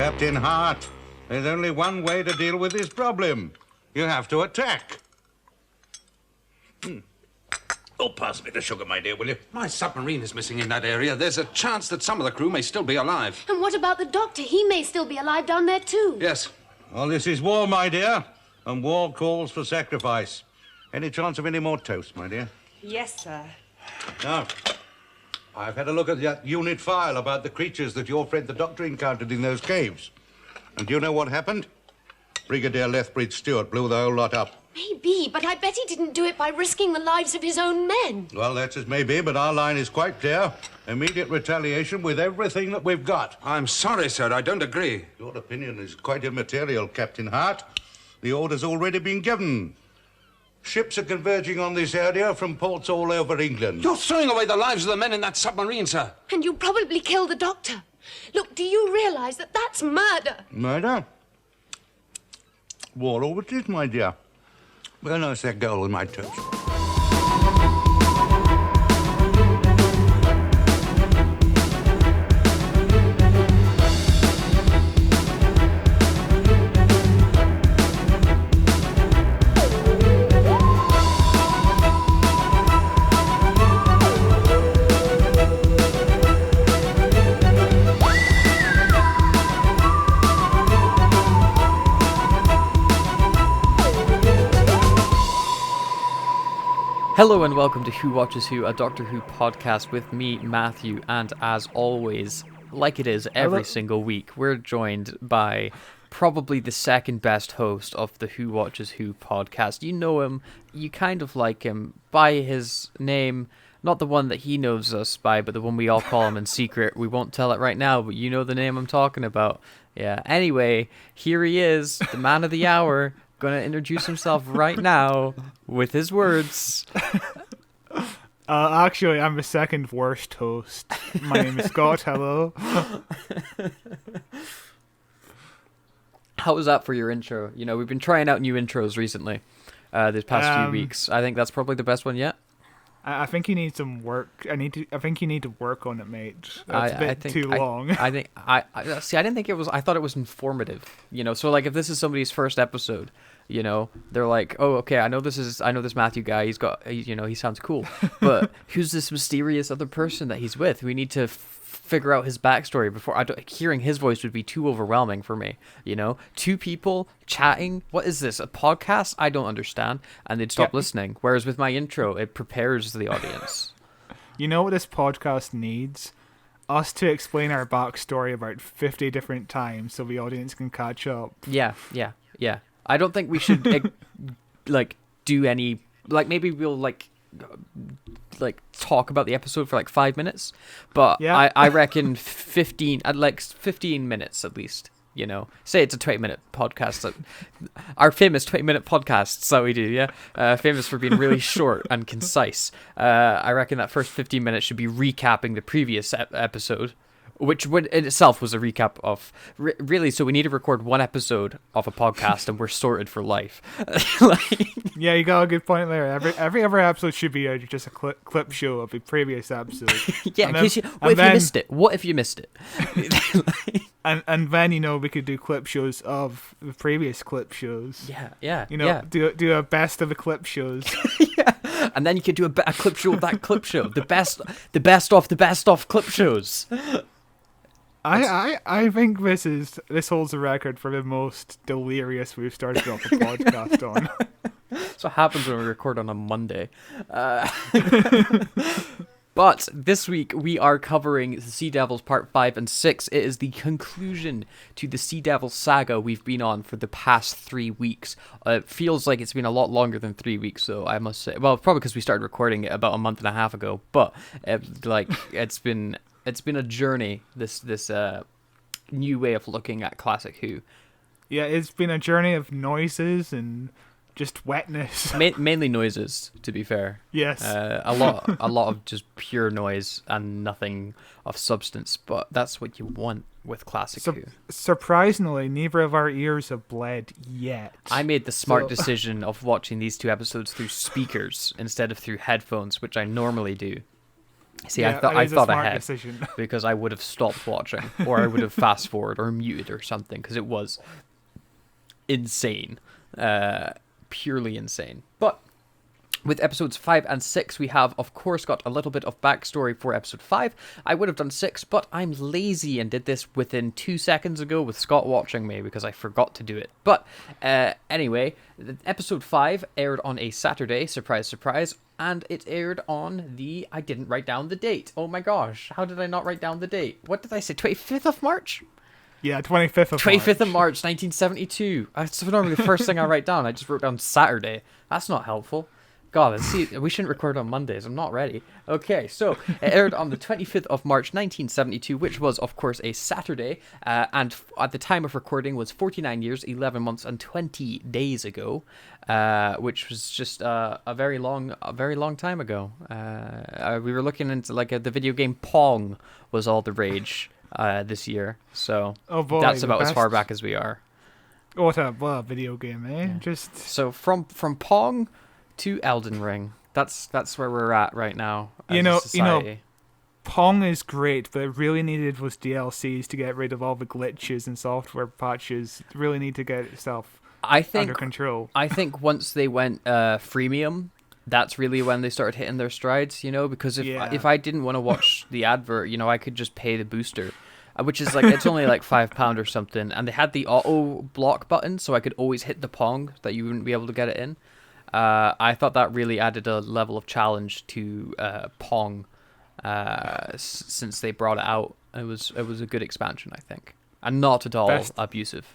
Captain Hart, there's only one way to deal with this problem. You have to attack. Oh, pass me the sugar, my dear, will you? My submarine is missing in that area. There's a chance that some of the crew may still be alive. And what about the doctor? He may still be alive down there, too. Yes. Well, this is war, my dear, and war calls for sacrifice. Any chance of any more toast, my dear? Yes, sir. Now, I've had a look at that unit file about the creatures that your friend the doctor encountered in those caves. And do you know what happened? Brigadier Lethbridge Stewart blew the whole lot up. Maybe, but I bet he didn't do it by risking the lives of his own men. Well, that's as may be, but our line is quite clear. Immediate retaliation with everything that we've got. I'm sorry, sir. I don't agree. Your opinion is quite immaterial, Captain Hart. The order's already been given. Ships are converging on this area from ports all over England. You're throwing away the lives of the men in that submarine, sir. And you'll probably kill the doctor. Look, do you realize that that's murder? Murder? War always is, my dear. Where knows that girl with my toast? Hello and welcome to Who Watches Who, a Doctor Who podcast with me, Matthew, and as always, like it is every single week, we're joined by probably the second best host of the Who Watches Who podcast. You know him, you kind of like him by his name, not the one that he knows us by, but the one we all call him in secret. We won't tell it right now, but you know the name I'm talking about. Yeah, anyway, here he is, the man of the hour. Gonna introduce himself right now with his words. Actually, I'm the second worst host. My name is Scott. Hello. How was that for your intro? You know, we've been trying out new intros recently, this past few weeks. I think that's probably the best one yet. I think you need some work. I think you need to work on it, mate. That's a bit too long. I didn't think it was. I thought it was informative. You know, so like if this is somebody's first episode, you know, they're like, oh, okay, I know this Matthew guy. He sounds cool, but who's this mysterious other person that he's with? We need to figure out his backstory before. Hearing his voice would be too overwhelming for me. You know, two people chatting. What is this? A podcast? I don't understand, and they'd stop listening. Whereas with my intro, it prepares the audience. You know what this podcast needs? Us to explain our backstory about 50 different times so the audience can catch up. Yeah. I don't think we should do any, maybe we'll talk about the episode for 5 minutes, but yeah. I reckon 15 minutes at least. You know, say it's a 20-minute podcast. Our famous 20-minute podcasts that we do, yeah? Famous for being really short and concise. I reckon that first 15 minutes should be recapping the previous episode, which in itself was a recap of... really, so we need to record one episode of a podcast and we're sorted for life. Yeah, you got a good point there. Every other episode should be just a clip show of the previous episode. Yeah, what if you missed it? And then, you know, we could do clip shows of the previous clip shows. Yeah. You know, do a best of the clip shows. Yeah. And then you could do a clip show of that clip show. The best of clip shows. I think this holds the record for the most delirious we've started off a podcast on. That's what happens when we record on a Monday. But this week we are covering the Sea Devils Part 5 and 6. It is the conclusion to the Sea Devils saga we've been on for the past 3 weeks. It feels like it's been a lot longer than 3 weeks, though, I must say. Well, probably because we started recording it about a month and a half ago. But it's been a journey. This new way of looking at classic Who. Yeah, it's been a journey of noises and just wetness. Mainly noises, to be fair. Yes. A lot of just pure noise and nothing of substance. But that's what you want with classic Who. Surprisingly, neither of our ears have bled yet. I made the smart decision of watching these two episodes through speakers instead of through headphones, which I normally do. See, Yeah, I it is a thought smart ahead decision. because I would have stopped watching, or I would have fast forward or muted or something, because it was insane, purely insane. But with episodes 5 and 6, we have, of course, got a little bit of backstory for episode 5. I would have done 6, but I'm lazy and did this within 2 seconds ago with Scott watching me because I forgot to do it. But anyway, episode 5 aired on a Saturday, surprise, surprise, and it aired on the... I didn't write down the date. Oh my gosh, how did I not write down the date? What did I say, 25th of March? Yeah, 25th of 25th of March, 1972. That's normally the first thing I write down. I just wrote down Saturday. That's not helpful. God, see, we shouldn't record on Mondays. I'm not ready. Okay, so it aired on the 25th of March, 1972, which was, of course, a Saturday, and at the time of recording was 49 years, 11 months, and 20 days ago, which was just a very long time ago. We were looking into like the video game Pong was all the rage this year, so Oh boy, that's the about as far best. back as we are. What a video game, eh? Yeah. Just So from Pong to Elden Ring. That's where we're at right now. As You a know- society. Pong is great, but it really needed was DLCs to get rid of all the glitches and software patches. It really need to get itself I under think control. I think once they went freemium, that's really when they started hitting their strides. Because Yeah. if I didn't want to watch the advert, I could just pay the booster, which is like it's only like £5 or something, and they had the auto block button, so I could always hit the Pong that you wouldn't be able to get it in. I thought that really added a level of challenge to Pong since they brought it out. It was a good expansion, I think, and not at all Best- abusive.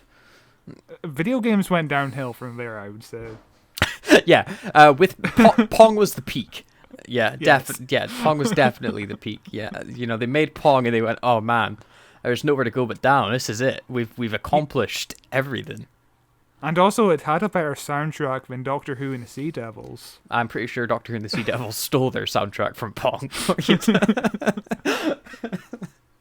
Video games went downhill from there, I would say. Yeah, with Pong was the peak. Yeah, Yes. Pong was definitely the peak. Yeah, they made Pong and they went, oh man, there's nowhere to go but down. This is it. We've accomplished everything. And also, it had a better soundtrack than Doctor Who and the Sea Devils. I'm pretty sure Doctor Who and the Sea Devils stole their soundtrack from Pong.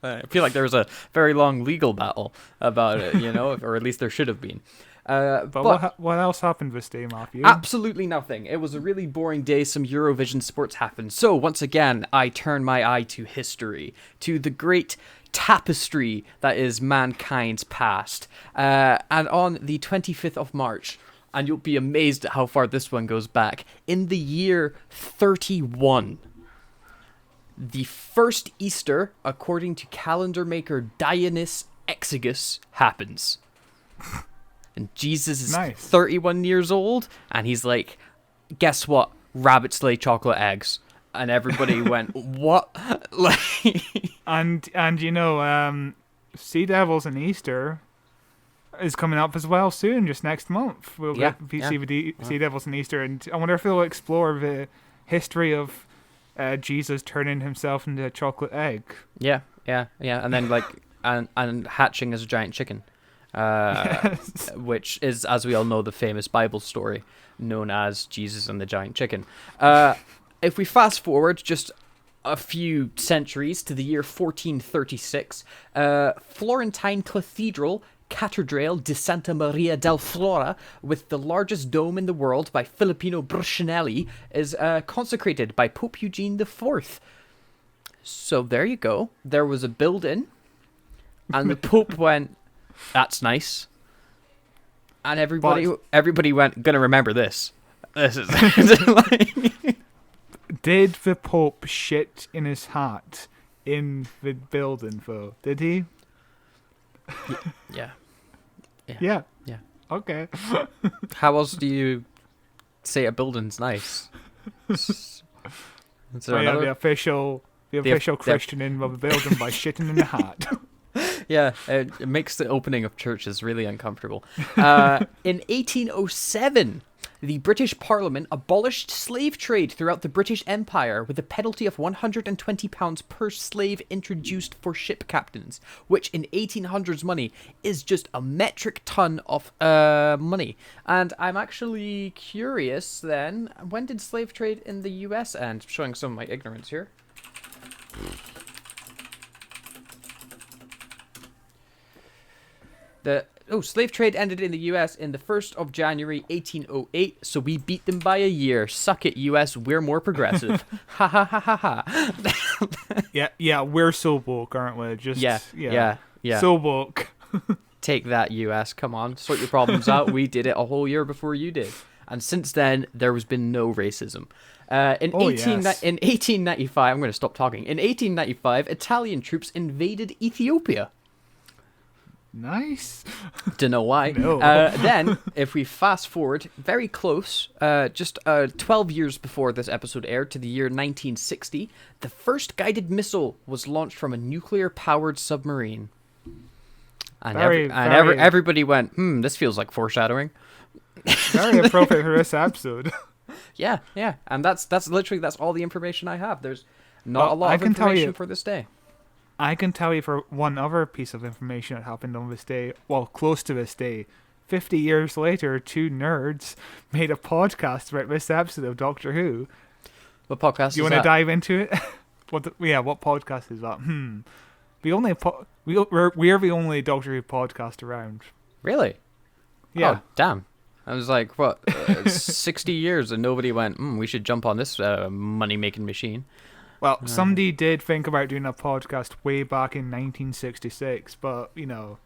I feel like there was a very long legal battle about it, or at least there should have been. But what else happened this day, Matthew? Absolutely nothing. It was a really boring day. Some Eurovision sports happened. So once again, I turn my eye to history, to the great tapestry that is mankind's past. And on the 25th of March, and you'll be amazed at how far this one goes back, in the year 31, the first Easter, according to calendar maker Dionysius Exiguus, happens. And Jesus is Nice. 31 years old, and he's like, guess what? Rabbits lay chocolate eggs. And everybody went, what? Like, And Sea Devils and Easter is coming up as well soon, just next month. We'll Yeah, get yeah. Sea Devils and Easter, and I wonder if they'll explore the history of Jesus turning himself into a chocolate egg. yeah, and then like, and hatching as a giant chicken. Yes. Which is, as we all know, the famous Bible story known as Jesus and the Giant Chicken. If we fast forward just a few centuries to the year 1436, Florentine Cathedral Cattedrale di Santa Maria del Flora, with the largest dome in the world by Filippino Brunelleschi, is consecrated by Pope Eugene IV. So there you go. There was a building, and the Pope went, that's nice. And everybody went, gonna remember this. This is like... Did the Pope shit in his hat in the building, though? Did he? Yeah. Yeah. Yeah. Okay. How else do you say a building's nice? Is there Oh, yeah, another? the official christening of the building by shitting in the hat. Yeah, it makes the opening of churches really uncomfortable. In 1807, the British Parliament abolished slave trade throughout the British Empire with a penalty of £120 per slave introduced for ship captains, which in 1800s money is just a metric ton of money. And I'm actually curious then, when did slave trade in the US end? Showing some of my ignorance here. slave trade ended in the U.S. in the 1st of January, 1808, so we beat them by a year. Suck it, U.S., we're more progressive. Ha ha ha ha ha. Yeah, we're so woke, aren't we? Just Yeah. So woke. Take that, U.S., come on, sort your problems out. We did it a whole year before you did. And since then, there has been no racism. In 1895, I'm going to stop talking. In 1895, Italian troops invaded Ethiopia. Nice. Don't know why. No. Then, if we fast forward very close, just 12 years before this episode aired, to the year 1960, the first guided missile was launched from a nuclear-powered submarine. And, everybody went, this feels like foreshadowing. Very appropriate for this episode. Yeah. And that's all the information I have. There's not a lot of information for this day. I can tell you for one other piece of information that happened on this day, well, close to this day. 50 years later, two nerds made a podcast about this episode of Doctor Who. What podcast is that? You want to dive into it? What podcast is that? We're the only Doctor Who podcast around. Really? Yeah. Oh, damn. I was like, 60 years and nobody went, we should jump on this money-making machine. Well, somebody did think about doing a podcast way back in 1966, but, the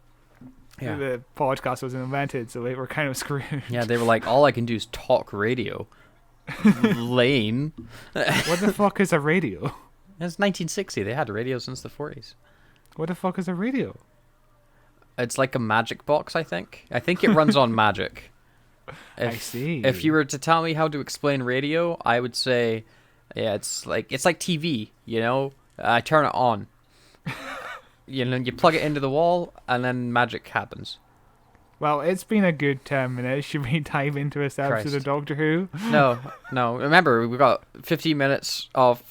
podcast wasn't invented, so they were kind of screwed. Yeah, they were like, all I can do is talk radio. Lame. What the fuck is a radio? It's 1960. They had radio since the 40s. What the fuck is a radio? It's like a magic box, I think. I think it runs on magic. I see. If you were to tell me how to explain radio, I would say... Yeah, it's like TV, I turn it on. You plug it into the wall, and then magic happens. Well, it's been a good 10 minutes. Should we dive into this episode of Doctor Who? No. Remember, we've got 15 minutes of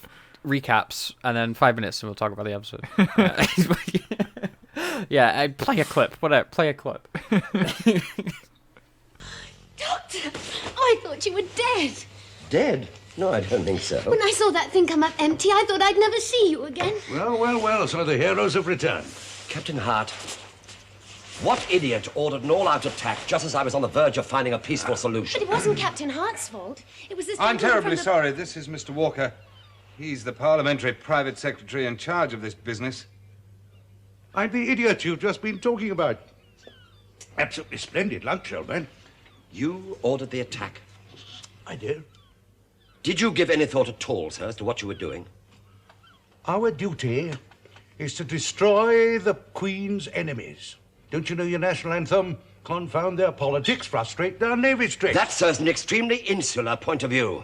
recaps, and then 5 minutes, and we'll talk about the episode. Yeah, play a clip. Whatever, play a clip. Doctor, I thought you were dead. Dead? No, I don't think so. When I saw that thing come up empty, I thought I'd never see you again. Well, so the heroes have returned. Captain Hart, what idiot ordered an all-out attack just as I was on the verge of finding a peaceful solution? But it wasn't Captain Hart's fault. It was this I'm gentleman terribly from sorry. This is Mr. Walker. He's the parliamentary private secretary in charge of this business. I'm the idiot you've just been talking about. Absolutely splendid lunch, old man. You ordered the attack. I did. Did you give any thought at all, sir, as to what you were doing? Our duty is to destroy the Queen's enemies. Don't you know your national anthem? Confound their politics, frustrate their navy strength. That, sir, is an extremely insular point of view.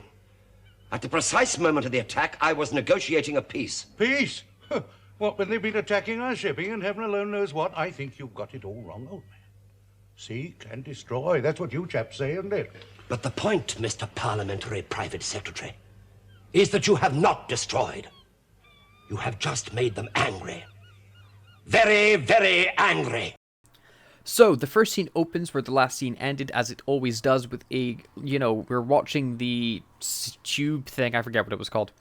At the precise moment of the attack, I was negotiating a peace. Peace? What, when they've been attacking our shipping and heaven alone knows what? I think you've got it all wrong, old man. Seek and destroy. That's what you chaps say, isn't it? But the point, Mr. Parliamentary Private Secretary, is that you have not destroyed. You have just made them angry. Very, very angry. So, the first scene opens where the last scene ended, as it always does, with we're watching the tube thing, I forget what it was called,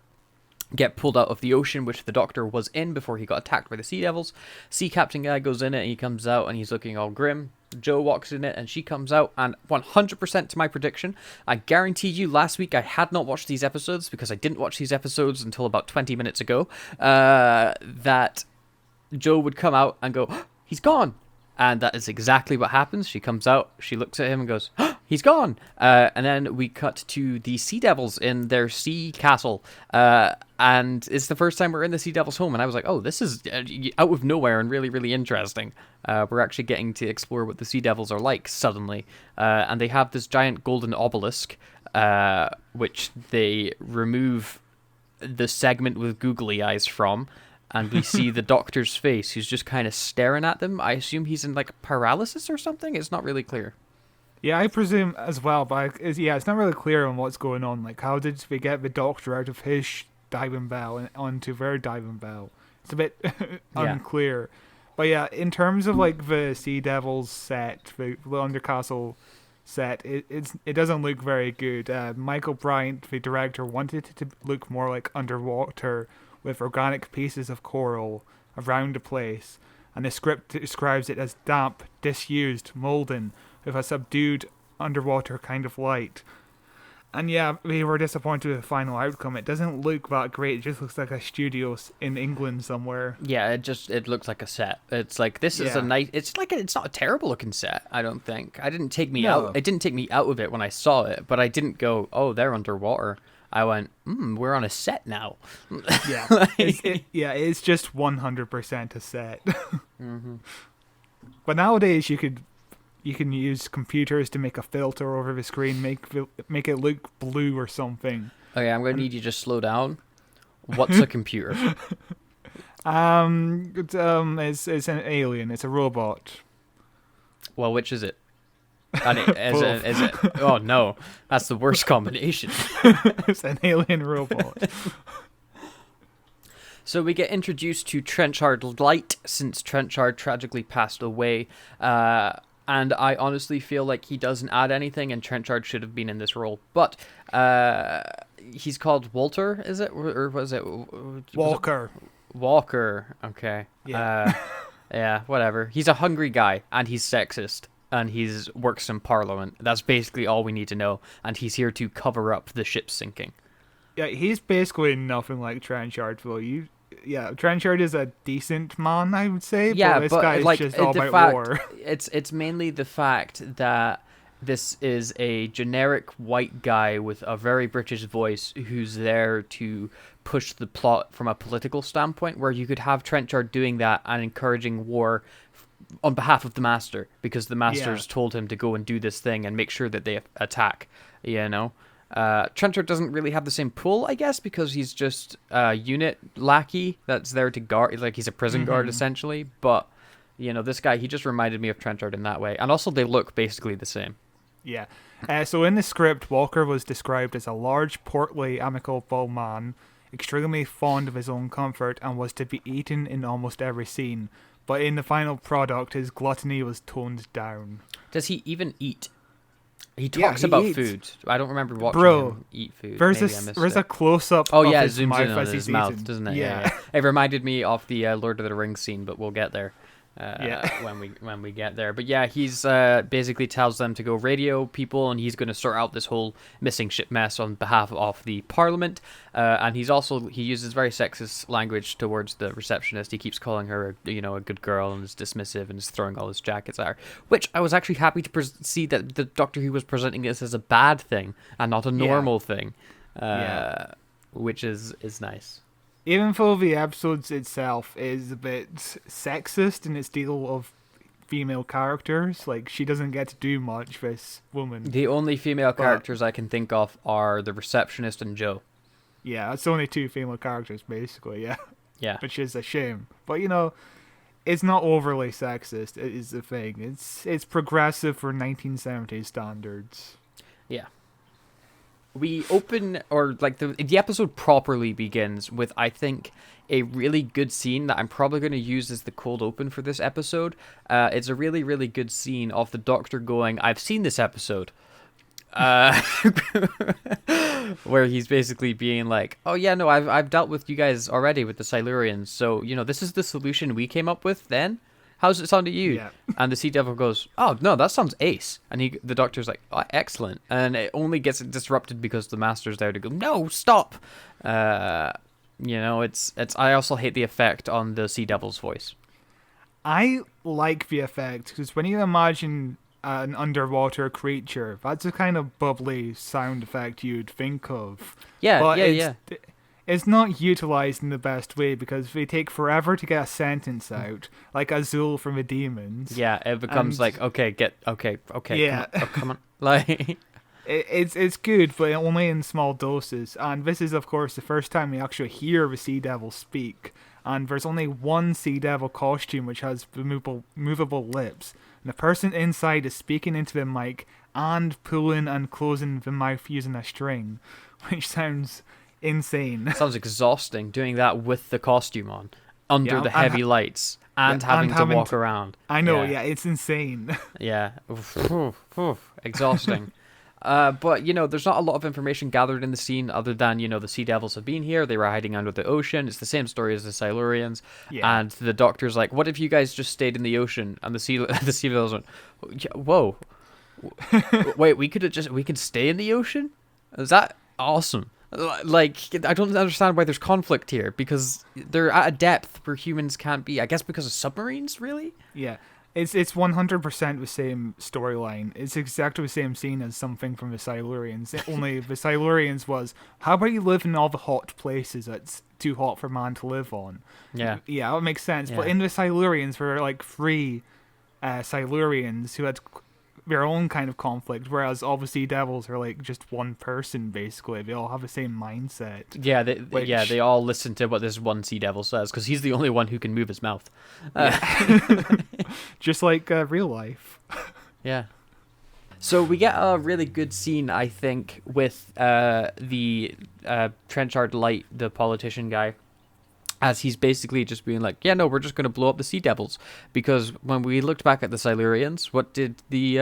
get pulled out of the ocean, which the Doctor was in before he got attacked by the Sea Devils. Sea Captain guy goes in it, and he comes out, and he's looking all grim. Jo walks in it, and she comes out, and 100% to my prediction, I guarantee you last week I had not watched these episodes, because I didn't watch these episodes until about 20 minutes ago, that Jo would come out and go, he's gone! And that is exactly what happens. She comes out, she looks at him and goes, he's gone! And then we cut to the Sea Devils in their sea castle. And it's the first time we're in the Sea Devils' home. And I was like, oh, this is out of nowhere and really, really interesting. We're actually getting to explore what the Sea Devils are like suddenly. And they have this giant golden obelisk, which they remove the segment with googly eyes from. And we see the Doctor's face, who's just kind of staring at them. I assume he's in, paralysis or something? It's not really clear. Yeah, I presume as well, but it's not really clear on what's going on. How did we get the Doctor out of his diving bell and onto their diving bell? It's a bit unclear. But yeah, in terms of, the Sea Devils set, the Undercastle set, it doesn't look very good. Michael Bryant, the director, wanted it to look more like underwater, with organic pieces of coral around the place. and the script describes it as damp, disused, molten, with a subdued underwater kind of light. And yeah, we were disappointed with the final outcome. It doesn't look that great. It just looks like a studio in England somewhere. Yeah, it looks like a set. It's like this is a nice. It's not a terrible looking set. I don't think. It didn't take me out of it when I saw it, but I didn't go, oh, they're underwater. I went, we're on a set now. Yeah, it's just 100% a set. Mm-hmm. But nowadays you can use computers to make a filter over the screen, make it look blue or something. Okay, I'm gonna need you to just slow down. What's a computer? It's an alien. It's a robot. Well, which is it? And is it? Oh no, that's the worst combination. It's an alien robot. So we get introduced to Trenchard Light since Trenchard tragically passed away. And I honestly feel like he doesn't add anything, and Trenchard should have been in this role. But he's called Walter, is it? Or was it? Walker. Walker, okay. Yeah. Yeah, whatever. He's a hungry guy, and he's sexist, and he's works in Parliament. That's basically all we need to know. And he's here to cover up the ship sinking. Yeah, he's basically nothing like Trenchard, though. Trenchard is a decent man, I would say. Yeah, but this guy is just all about war. It's mainly the fact that this is a generic white guy with a very British voice who's there to push the plot from a political standpoint, where you could have Trenchard doing that and encouraging war on behalf of the Master, because the Master's told him to go and do this thing and make sure that they attack, you know? Trenchard doesn't really have the same pull, I guess, because he's just a unit lackey that's there to guard, like he's a prison guard essentially. But you know, this guy, he just reminded me of Trenchard in that way, and also they look basically the same. Yeah. So in the script, Walker was described as a large, portly, amicable man, extremely fond of his own comfort, and was to be eaten in almost every scene. But in the final product, his gluttony was toned down. Does he even eat? He talks about eats. Food. I don't remember watching him eat food. There's a close-up of his zooms mouth in on as his he's mouth, eating. doesn't it? Yeah. It reminded me of the Lord of the Rings scene, but we'll get there. When we get there. But yeah, he's basically tells them to go radio people, and he's going to sort out this whole missing ship mess on behalf of the Parliament. And he uses very sexist language towards the receptionist. He keeps calling her, a good girl, and is dismissive, and is throwing all his jackets at her. Which I was actually happy to see that the Doctor Who was presenting this as a bad thing and not a normal thing, which is nice. Even though the episodes itself is a bit sexist in its deal of female characters, like she doesn't get to do much, this woman. The only female characters I can think of are the receptionist and Joe. Yeah, it's only two female characters, basically, yeah. Yeah. Which is a shame. But, it's not overly sexist, is the thing. It's progressive for 1970s standards. Yeah. We open, or like the episode properly begins with, I think, a really good scene that I'm probably going to use as the cold open for this episode. It's a really, really good scene of the Doctor going, I've seen this episode. Where he's basically being like, oh yeah, no, I've dealt with you guys already with the Silurians, so, this is the solution we came up with then? How's it sound to you? Yeah. And the Sea Devil goes, oh, no, that sounds ace. And the Doctor's like, oh, excellent. And it only gets disrupted because the Master's there to go, no, stop. It's I also hate the effect on the Sea Devil's voice. I like the effect, because when you imagine an underwater creature, that's the kind of bubbly sound effect you'd think of. Yeah, but yeah. It's not utilized in the best way, because they take forever to get a sentence out, like Azul from the Demons. Yeah, it becomes like, okay, yeah. Come on. Like, it's good, but only in small doses. And this is, of course, the first time we actually hear the Sea Devil speak. And there's only one Sea Devil costume which has movable lips. And the person inside is speaking into the mic and pulling and closing the mouth using a string, which sounds insane. Sounds exhausting doing that with the costume on, under the heavy lights, and having to walk around. I know, yeah, it's insane. Yeah. Exhausting. But, there's not a lot of information gathered in the scene other than, the Sea Devils have been here. They were hiding under the ocean. It's the same story as the Silurians. Yeah. And the Doctor's like, what if you guys just stayed in the ocean? And the Sea Devils went, whoa. Wait, we could stay in the ocean? Is that awesome? Like, I don't understand why there's conflict here, because they're at a depth where humans can't be. I guess because of submarines, really? Yeah. It's 100% the same storyline. It's exactly the same scene as something from the Silurians. Only the Silurians was, how about you live in all the hot places that's too hot for man to live on? Yeah. Yeah, that makes sense. Yeah. But in the Silurians, there were like 3 Silurians who had their own kind of conflict, whereas all the Sea Devils are like just one person, basically. They all have the same mindset. Yeah, they all listen to what this one Sea Devil says, because he's the only one who can move his mouth. Just like real life. Yeah. So we get a really good scene, I think, with the Trenchard Light, the politician guy, as he's basically just being like, yeah, no, we're just going to blow up the Sea Devils. Because when we looked back at the Silurians, what did the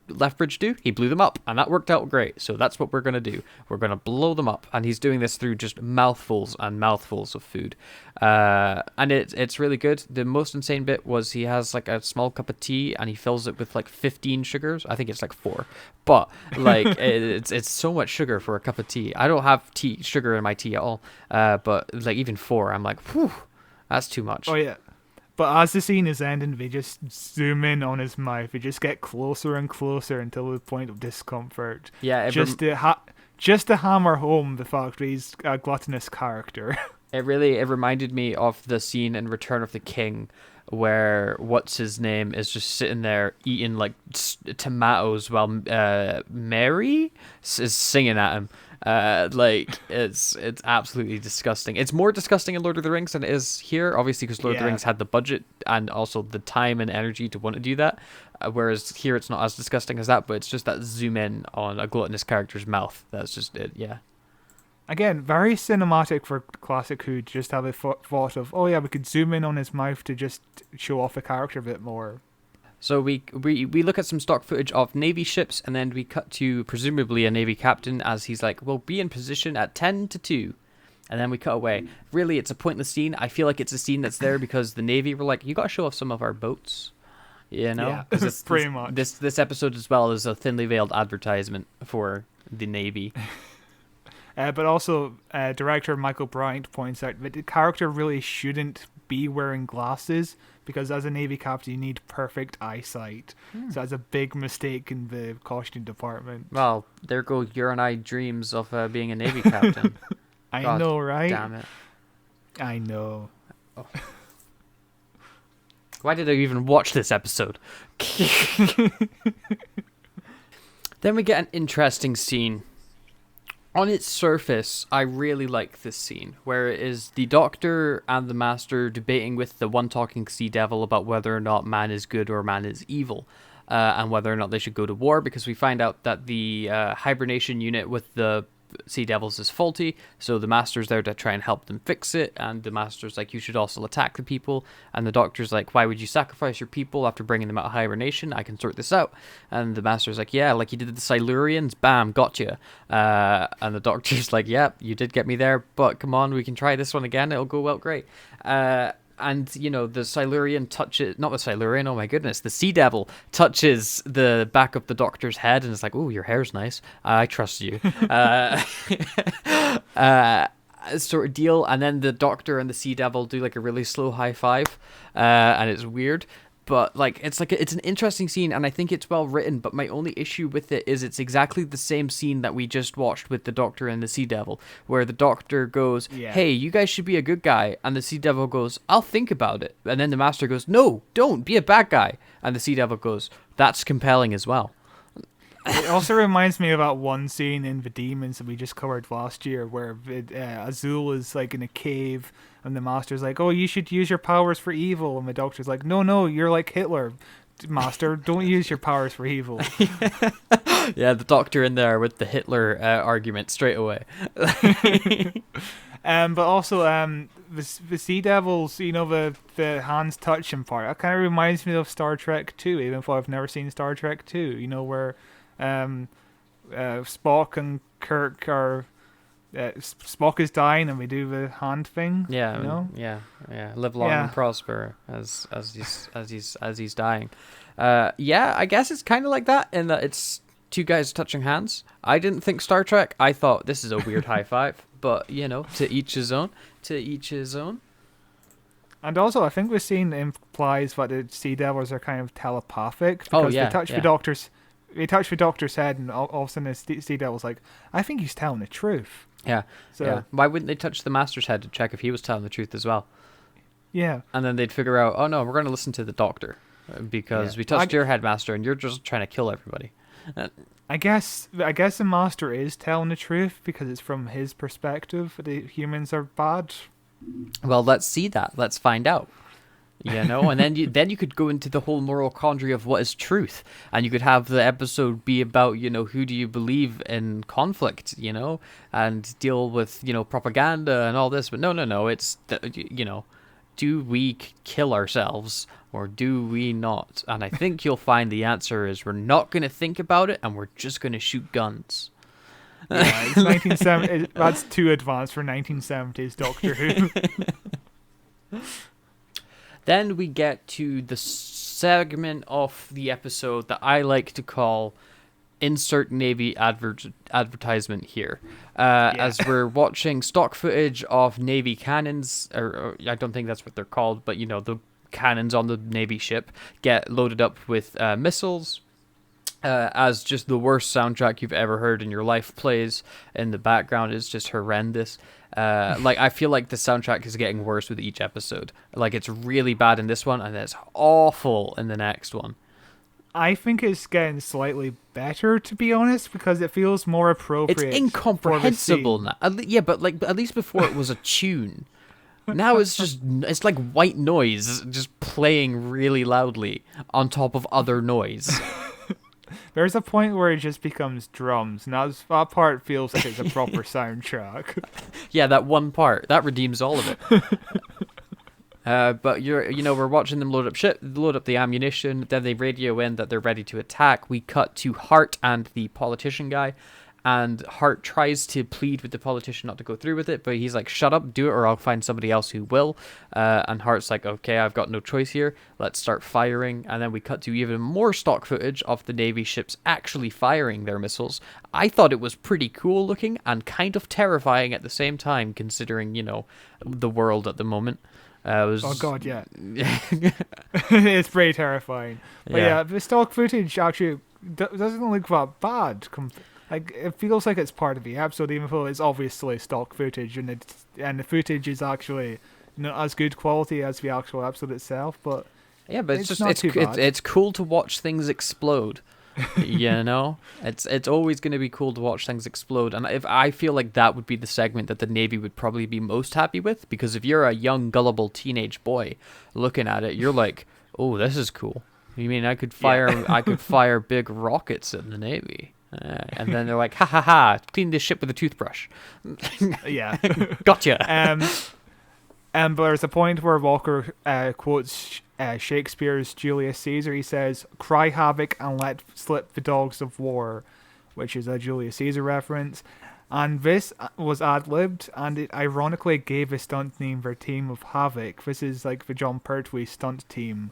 Lethbridge do? He blew them up, and that worked out great. So that's what we're going to do. We're going to blow them up. And he's doing this through just mouthfuls and mouthfuls of food. And it's really good. The most insane bit was he has like a small cup of tea, and he fills it with like 15 sugars. I think it's like 4. But like it's so much sugar for a cup of tea. I don't have sugar in my tea at all. But like even 4, I'm like, whew, that's too much. Oh yeah. But as the scene is ending, they just zoom in on his mouth. They just get closer and closer until the point of discomfort. Yeah, just to hammer home the fact that he's a gluttonous character. It reminded me of the scene in Return of the King, where what's his name is just sitting there eating like tomatoes while Mary is singing at him. Like it's absolutely disgusting. It's more disgusting in Lord of the Rings than it is here, obviously, because Lord of the Rings had the budget and also the time and energy to want to do that. Whereas here it's not as disgusting as that, but it's just that zoom in on a gluttonous character's mouth. That's just it. Yeah. Again, very cinematic for classic Who to just have a thought of, oh yeah, we could zoom in on his mouth to just show off the character a bit more. So we look at some stock footage of Navy ships, and then we cut to presumably a Navy captain as he's like, we'll be in position at 10 to 2. And then we cut away. Really, it's a pointless scene. I feel like it's a scene that's there because the Navy were like, you got to show off some of our boats. You know? Yeah, it's pretty much. This episode as well is a thinly veiled advertisement for the Navy. But also, director Michael Bryant points out that the character really shouldn't be wearing glasses because as a Navy captain, you need perfect eyesight. So that's a big mistake in the costume department. Well, there go your and I dreams of being a Navy captain. I know, right? Damn it. I know. Oh. Why did I even watch this episode? Then we get an interesting scene. On its surface, I really like this scene, where it is the Doctor and the Master debating with the one talking Sea Devil about whether or not man is good or man is evil, and whether or not they should go to war, because we find out that the hibernation unit with the Sea Devils is faulty, so the Master's there to try and help them fix it, and the Master's like, you should also attack the people, and the Doctor's like, why would you sacrifice your people after bringing them out of hibernation? I can sort this out. And the Master's like, yeah, like you did the Silurians, bam, gotcha. And the Doctor's like, yeah, you did get me there, but come on, we can try this one again, it'll go well great. And, you know, the Silurian touches, not the Silurian, oh my goodness, the Sea Devil touches the back of the Doctor's head and it's like, oh, your hair's nice. I trust you. Sort of deal. And then the Doctor and the Sea Devil do like a really slow high five. And it's weird. But like it's an interesting scene, and I think it's well written. But my only issue with it is it's exactly the same scene that we just watched with the Doctor and the Sea Devil, where the Doctor goes, "Hey, you guys should be a good guy," and the Sea Devil goes, "I'll think about it," and then the Master goes, "No, don't be a bad guy," and the Sea Devil goes, "That's compelling as well." It also reminds me of that one scene in The Demons that we just covered last year, where Azul is like in a cave, and the Master's like, "Oh, you should use your powers for evil," and the Doctor's like, "No, you're like Hitler, Master. Don't use your powers for evil." Yeah, the Doctor in there with the Hitler argument straight away. But also, the Sea Devils, you know, the hands touching part, that kind of reminds me of Star Trek 2, even though I've never seen Star Trek 2, you know, where Spock and Kirk are. Spock is dying, and we do the hand thing. Yeah, you know? yeah. Live long and prosper as he's dying. Yeah, I guess it's kind of like that in that it's two guys touching hands. I didn't think Star Trek. I thought this is a weird high five, but to each his own. To each his own. And also, I think the scene implies that the Sea Devils are kind of telepathic because they touch the Doctor's. They touch the Doctor's head, and all of a sudden the Sea Devil's like, "I think he's telling the truth." Yeah. So yeah. Why wouldn't they touch the Master's head to check if he was telling the truth as well? Yeah. And then they'd figure out, oh no, we're going to listen to the Doctor because we touched your headmaster, and you're just trying to kill everybody. I guess the Master is telling the truth because it's from his perspective. The humans are bad. Well, let's see that. Let's find out. And then you could go into the whole moral quandary of what is truth, and you could have the episode be about who do you believe in conflict, and deal with propaganda and all this. But no, it's do we kill ourselves or do we not? And I think you'll find the answer is we're not going to think about it, and we're just going to shoot guns. Yeah, it's 1970. That's too advanced for 1970s Doctor Who. Then we get to the segment of the episode that I like to call insert Navy advertisement here. As we're watching stock footage of Navy cannons, or I don't think that's what they're called, but the cannons on the Navy ship get loaded up with missiles. As just the worst soundtrack you've ever heard in your life plays in the background is just horrendous. I feel like the soundtrack is getting worse with each episode. Like, it's really bad in this one, and it's awful in the next one. I think it's getting slightly better, to be honest, because it feels more appropriate. It's incomprehensible now. Yeah, but at least before it was a tune. Now it's like white noise just playing really loudly on top of other noise. There's a point where it just becomes drums, and that part feels like it's a proper soundtrack. Yeah, that one part that redeems all of it. But we're watching them load up the ammunition. Then they radio in that they're ready to attack. We cut to Hart and the politician guy, and Hart tries to plead with the politician not to go through with it, but he's like, "Shut up, do it, or I'll find somebody else who will." And Hart's like, "Okay, I've got no choice here. Let's start firing." And then we cut to even more stock footage of the Navy ships actually firing their missiles. I thought it was pretty cool looking and kind of terrifying at the same time, considering the world at the moment. Oh god, yeah. It's pretty terrifying. But yeah, the stock footage actually doesn't look that bad. Like, it feels like it's part of the episode, even though it's obviously stock footage, and the footage is actually not as good quality as the actual episode itself. But yeah, but it's cool to watch things explode. It's always going to be cool to watch things explode, and if I feel like that would be the segment that the Navy would probably be most happy with, because if you're a young gullible teenage boy looking at it, you're like, "Oh, this is cool. You mean I could fire big rockets in the Navy?" And then they're like, "Ha ha ha! Clean this ship with a toothbrush." Yeah, gotcha. But there's a point where Walker quotes Shakespeare's Julius Caesar. He says, "Cry havoc and let slip the dogs of war," which is a Julius Caesar reference. And this was ad-libbed, and it ironically gave the stunt name their team of Havoc. This is like the John Pertwee stunt team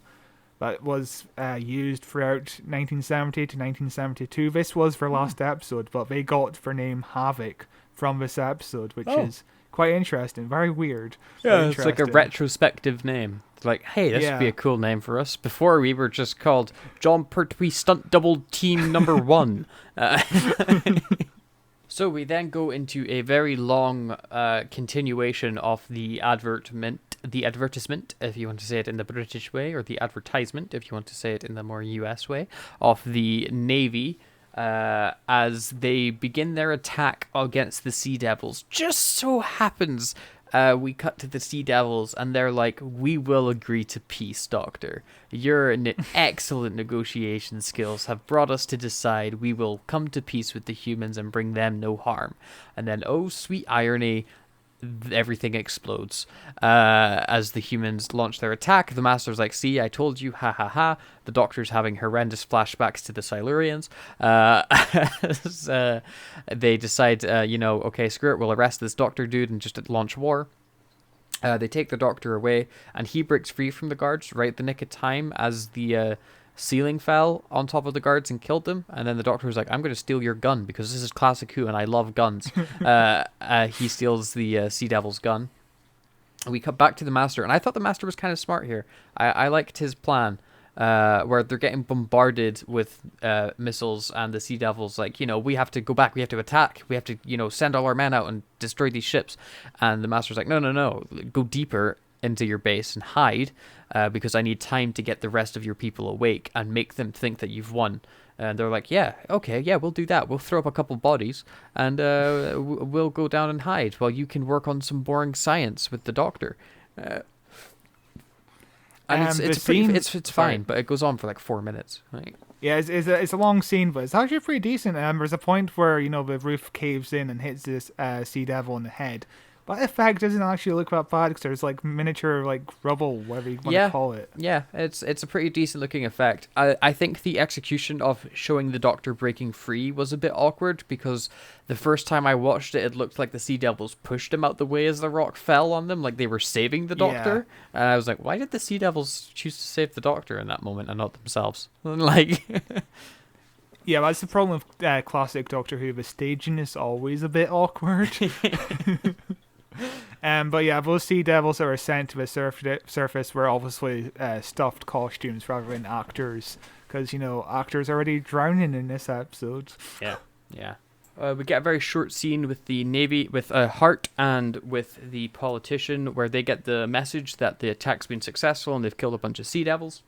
that was used throughout 1970 to 1972. This was their last episode, but they got their name Havoc from this episode, which is quite interesting. Very weird. Yeah, it's like a retrospective name. It's like, hey, this would be a cool name for us. Before we were just called John Pertwee Stunt Double Team Number 1. So we then go into a very long continuation of the advertisement, if you want to say it in the British way, or the advertisement, if you want to say it in the more US way, of the Navy as they begin their attack against the Sea Devils. Just so happens we cut to the Sea Devils, and they're like, "We will agree to peace, Doctor. Your excellent negotiation skills have brought us to decide we will come to peace with the humans and bring them no harm." And then, oh, sweet irony, everything explodes. As the humans launch their attack, the Master's like, see, I told you, ha ha ha. The Doctor's having horrendous flashbacks to the Silurians. They decide, okay, screw it, we'll arrest this Doctor dude and just launch war. They take the Doctor away, and he breaks free from the guards right at the nick of time as the ceiling fell on top of the guards and killed them. And then the Doctor was like, I'm going to steal your gun because this is classic Who and I love guns. He steals the Sea Devil's gun. We cut back to the Master, and I thought the Master was kind of smart here. I liked his plan. Where they're getting bombarded with missiles, and the Sea Devil's like, we have to go back, we have to attack, we have to, send all our men out and destroy these ships. And the Master's like, no, go deeper into your base and hide, because I need time to get the rest of your people awake and make them think that you've won. And they're like, yeah, okay, yeah, we'll do that. We'll throw up a couple bodies, and we'll go down and hide while you can work on some boring science with the Doctor. And it's fine, but it goes on for like 4 minutes. Right? Yeah, it's a long scene, but it's actually pretty decent. There's a point where the roof caves in and hits this Sea Devil in the head. But the effect doesn't actually look that bad because there's like miniature rubble, whatever you want to call it. Yeah, it's a pretty decent looking effect. I think the execution of showing the Doctor breaking free was a bit awkward because the first time I watched it, it looked like the Sea Devils pushed him out the way as the rock fell on them, like they were saving the Doctor. Yeah. And I was like, why did the Sea Devils choose to save the Doctor in that moment and not themselves? Yeah, that's the problem with classic Doctor Who. The staging is always a bit awkward. But yeah, those Sea Devils that were sent to the surface were obviously stuffed costumes rather than actors, because actors are already drowning in this episode. Yeah. We get a very short scene with the Navy, with Hart and with the politician, where they get the message that the attack's been successful and they've killed a bunch of Sea Devils.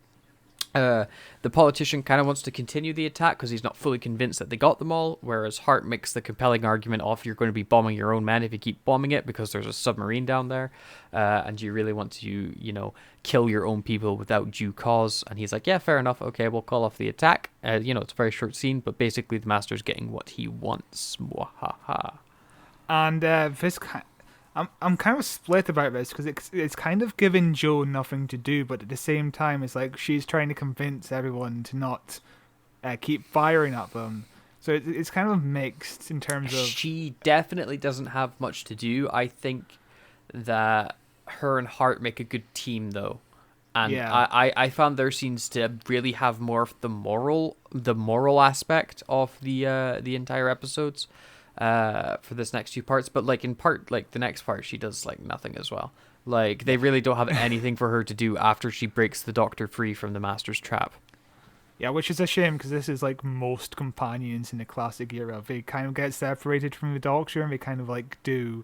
The politician kind of wants to continue the attack because he's not fully convinced that they got them all, whereas Hart makes the compelling argument of you're going to be bombing your own men if you keep bombing it because there's a submarine down there, and you really want to, kill your own people without due cause. And he's like, yeah, fair enough, okay, we'll call off the attack. It's a very short scene, but basically the Master's getting what he wants. Mwahaha. And I'm kind of split about this because it's kind of giving Jo nothing to do, but at the same time, it's like she's trying to convince everyone to not keep firing at them. So it's kind of mixed in terms of... She definitely doesn't have much to do. I think that her and Hart make a good team, though. And yeah. I found their scenes to really have more of the moral aspect of the entire episodes. For this next few parts, but the next part she does nothing as well. They really don't have anything for her to do after she breaks the Doctor free from the Master's trap. Yeah, which is a shame because this is most companions in the classic era. They kind of get separated from the Doctor and they kind of do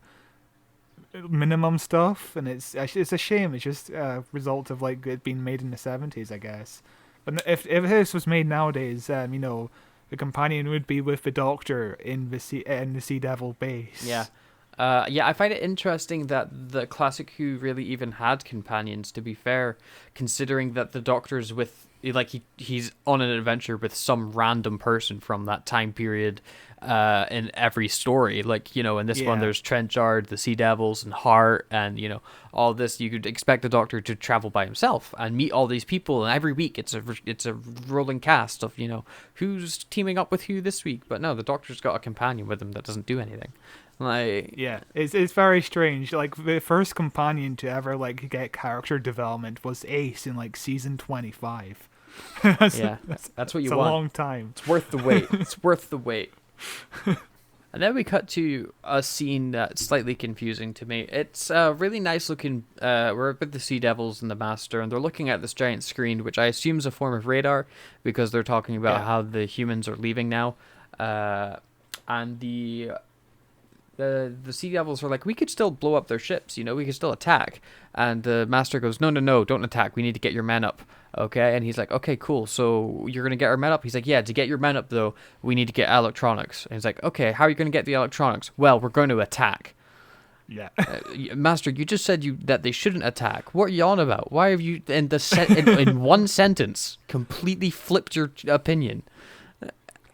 minimum stuff, and it's a shame. It's just a result of it being made in the 70s, I guess. But if this was made nowadays, the companion would be with the Doctor in the Sea Devil base. Yeah. I find it interesting that the classic Who really even had companions, to be fair, considering that the Doctor's with, he's on an adventure with some random person from that time period in every story. In this one, there's Trenchard, the Sea Devils, and Hart, and, all this. You could expect the Doctor to travel by himself and meet all these people, and every week it's a rolling cast of, who's teaming up with who this week. But no, the Doctor's got a companion with him that doesn't do anything. It's very strange. The first companion to ever get character development was Ace in season 25. That's what you want. It's a long time. It's worth the wait. And then we cut to a scene that's slightly confusing to me. It's really nice looking. We're with the Sea Devils and the Master, and they're looking at this giant screen, which I assume is a form of radar, because they're talking about how the humans are leaving now. And the Sea Devils are like, we could still blow up their ships, we could still attack. And the Master goes, no, don't attack. We need to get your men up. Okay, and he's like, okay, cool. So you're going to get our men up? He's like, yeah, to get your men up, though, we need to get electronics. And he's like, okay, how are you going to get the electronics? Well, we're going to attack. Yeah. Master, you just said that they shouldn't attack. What are you on about? Why have you, in one sentence, completely flipped your opinion?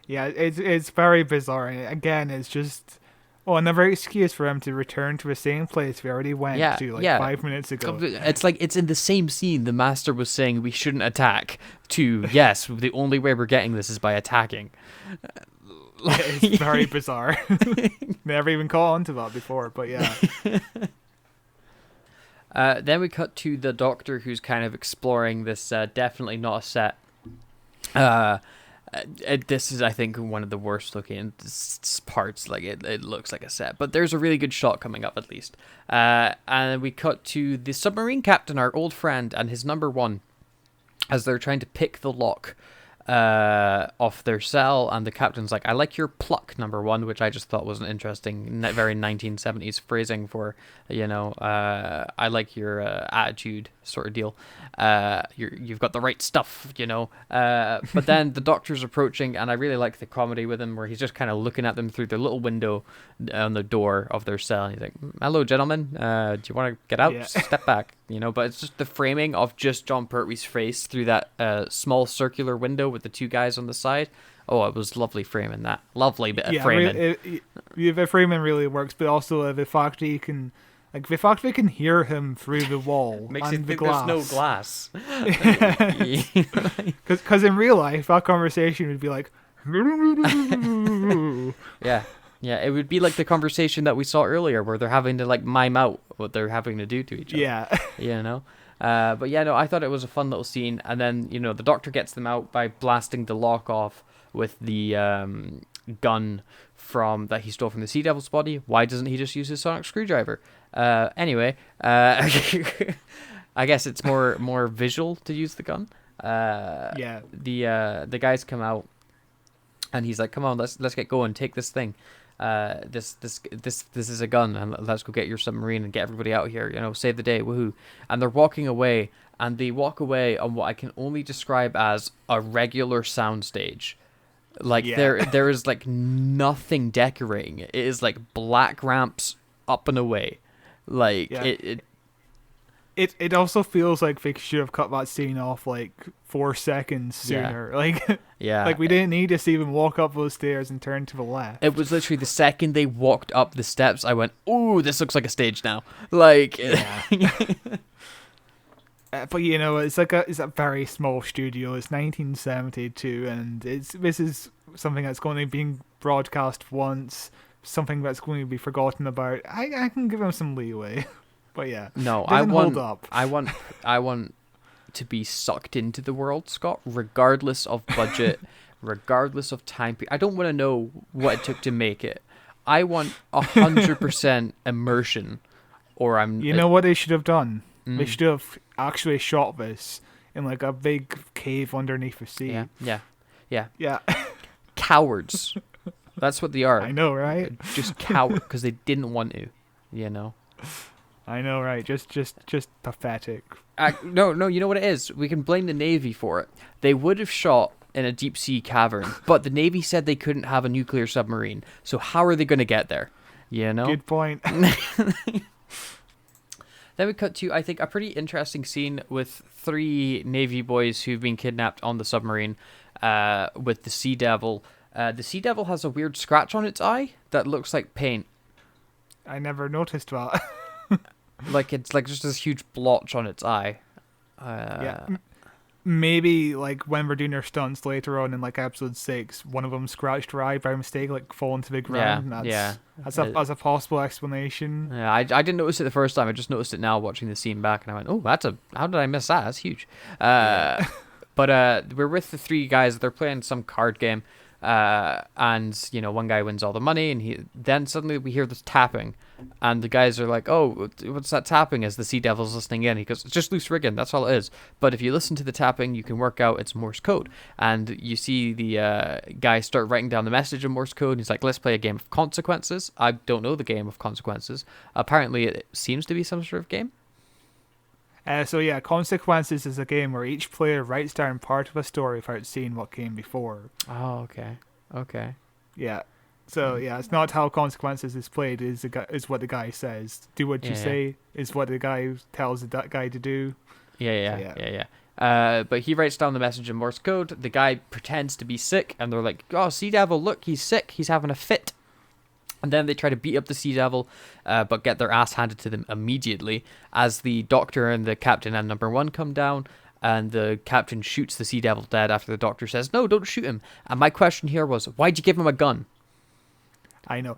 Yeah, it's very bizarre. And again, it's just... Oh, another excuse for him to return to the same place we already went to 5 minutes ago. It's like it's in the same scene. The master was saying we shouldn't attack. To yes, the only way we're getting this is by attacking. It's very bizarre. Never even caught on to that before, but yeah. Then we cut to the Doctor, who's kind of exploring this. Definitely not a set. This is, I think, one of the worst looking parts. Like it looks like a set, but there's a really good shot coming up at least. And we cut to the submarine captain, our old friend, and his number one, as they're trying to pick the lock off their cell, and the captain's like, "I like your pluck, number one," which I just thought was an interesting, very 1970s phrasing for, I like your attitude sort of deal. You've got the right stuff, But then the Doctor's approaching, and I really like the comedy with him, where he's just kind of looking at them through their little window on the door of their cell, and he's like, "Hello, gentlemen. Do you want to get out? Yeah. Step back." But it's just the framing of just John Pertwee's face through that small circular window with the two guys on the side. Oh, it was lovely framing that. Lovely bit of framing. The framing really works, but also the fact that you can, the fact we can hear him through the wall Makes and you the think glass. there's no glass. Because in real life, that conversation would be like, Yeah, it would be like the conversation that we saw earlier, where they're having to mime out what they're having to do to each other. yeah. But yeah, no, I thought it was a fun little scene, and then the Doctor gets them out by blasting the lock off with the gun that he stole from the Sea Devil's body. Why doesn't he just use his sonic screwdriver? Anyway, I guess it's more visual to use the gun. The guys come out, and he's like, "Come on, let's get going. Take this thing. This is a gun, and let's go get your submarine and get everybody out here. Save the day, woohoo!" And they're walking away, and they walk away on what I can only describe as a regular soundstage. There is nothing decorating it. It is like black ramps up and away. It also feels like they should have cut that scene off 4 seconds sooner. We didn't need to see them walk up those stairs and turn to the left. It was literally the second they walked up the steps, I went, "Ooh, this looks like a stage now." But it's a very small studio. It's 1972, and this is something that's going to be broadcast once, something that's going to be forgotten about. I can give them some leeway, but yeah, no, hold up. I want to be sucked into the world, Scott, regardless of budget, regardless of time. I don't want to know what it took to make it. I want 100% immersion, or I'm. You know what they should have done? They should have actually shot this in a big cave underneath the sea. Yeah. Cowards. That's what they are. I know, right? Just coward because they didn't want to. I know, right? Just pathetic. No. You know what it is? We can blame the Navy for it. They would have shot in a deep sea cavern, but the Navy said they couldn't have a nuclear submarine. So how are they going to get there? Good point. Then we cut to, I think, a pretty interesting scene with 3 Navy boys who've been kidnapped on the submarine with the Sea Devil. The Sea Devil has a weird scratch on its eye that looks like paint. I never noticed that. It's just this huge blotch on its eye. Maybe when we're doing our stunts later on in episode 6, one of them scratched her eye by mistake, falling to the ground. That's a possible explanation. Yeah, I didn't notice it the first time. I just noticed it now watching the scene back, and I went, "Oh, how did I miss that? That's huge." But we're with the 3 guys. They're playing some card game, and one guy wins all the money, and then suddenly we hear this tapping, and the guys are like, "Oh, what's that tapping?" As the Sea Devil's listening in, he goes, "It's just loose rigging, that's all it is. But if you listen to the tapping, you can work out it's Morse code." And you see the guy start writing down the message in Morse code, and he's like, "Let's play a game of consequences." I don't know the game of consequences. Apparently, it seems to be some sort of game. Consequences is a game where each player writes down part of a story without seeing what came before. Oh, okay. Yeah. So it's not how consequences is played. Is what the guy says. Do what you say is what the guy tells that guy to do. Yeah. But he writes down the message in Morse code. The guy pretends to be sick, and they're like, "Oh, Sea Devil, look, he's sick. He's having a fit." And then they try to beat up the Sea Devil, but get their ass handed to them immediately as the Doctor and the Captain and Number One come down, and the Captain shoots the Sea Devil dead after the Doctor says, "No, don't shoot him." And my question here was, why'd you give him a gun? I know.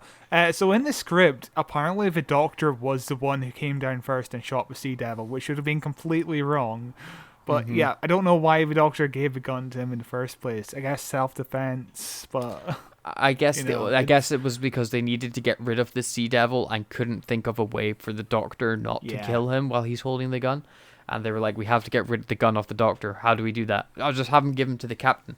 So in the script, apparently the Doctor was the one who came down first and shot the Sea Devil, which would have been completely wrong. But yeah, I don't know why the Doctor gave the gun to him in the first place. I guess self-defense, but... I guess You I guess it was because they needed to get rid of the Sea Devil and couldn't think of a way for the Doctor not to kill him while he's holding the gun. And they were like, we have to get rid of the gun off the Doctor. How do we do that? I'll just have him give him to the Captain,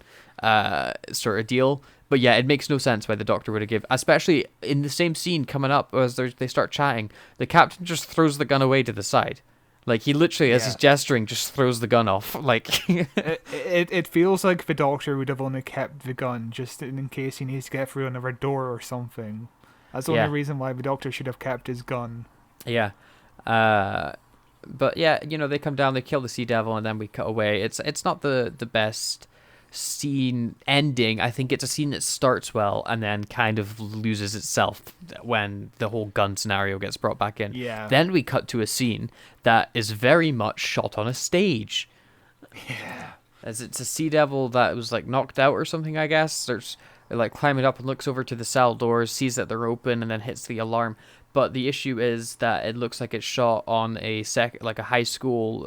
sort of deal. But yeah, it makes no sense why the Doctor would have given, especially in the same scene coming up as they start chatting. The Captain just throws the gun away to the side. Like, he literally, as he's gesturing, just throws the gun off. Like, it feels like the Doctor would have only kept the gun just in case he needs to get through another door or something. That's the only reason why the Doctor should have kept his gun. Yeah. But yeah, they come down, they kill the Sea Devil, and then we cut away. It's not the best scene ending. I think it's a scene that starts well and then kind of loses itself when the whole gun scenario gets brought back in. Yeah. Then we cut to a scene that is very much shot on a stage. Yeah. As it's a Sea Devil that was like knocked out or something, I guess. They're like climbing up and looks over to the cell doors, sees that they're open, and then hits the alarm. But the issue is that it looks like it's shot on a high school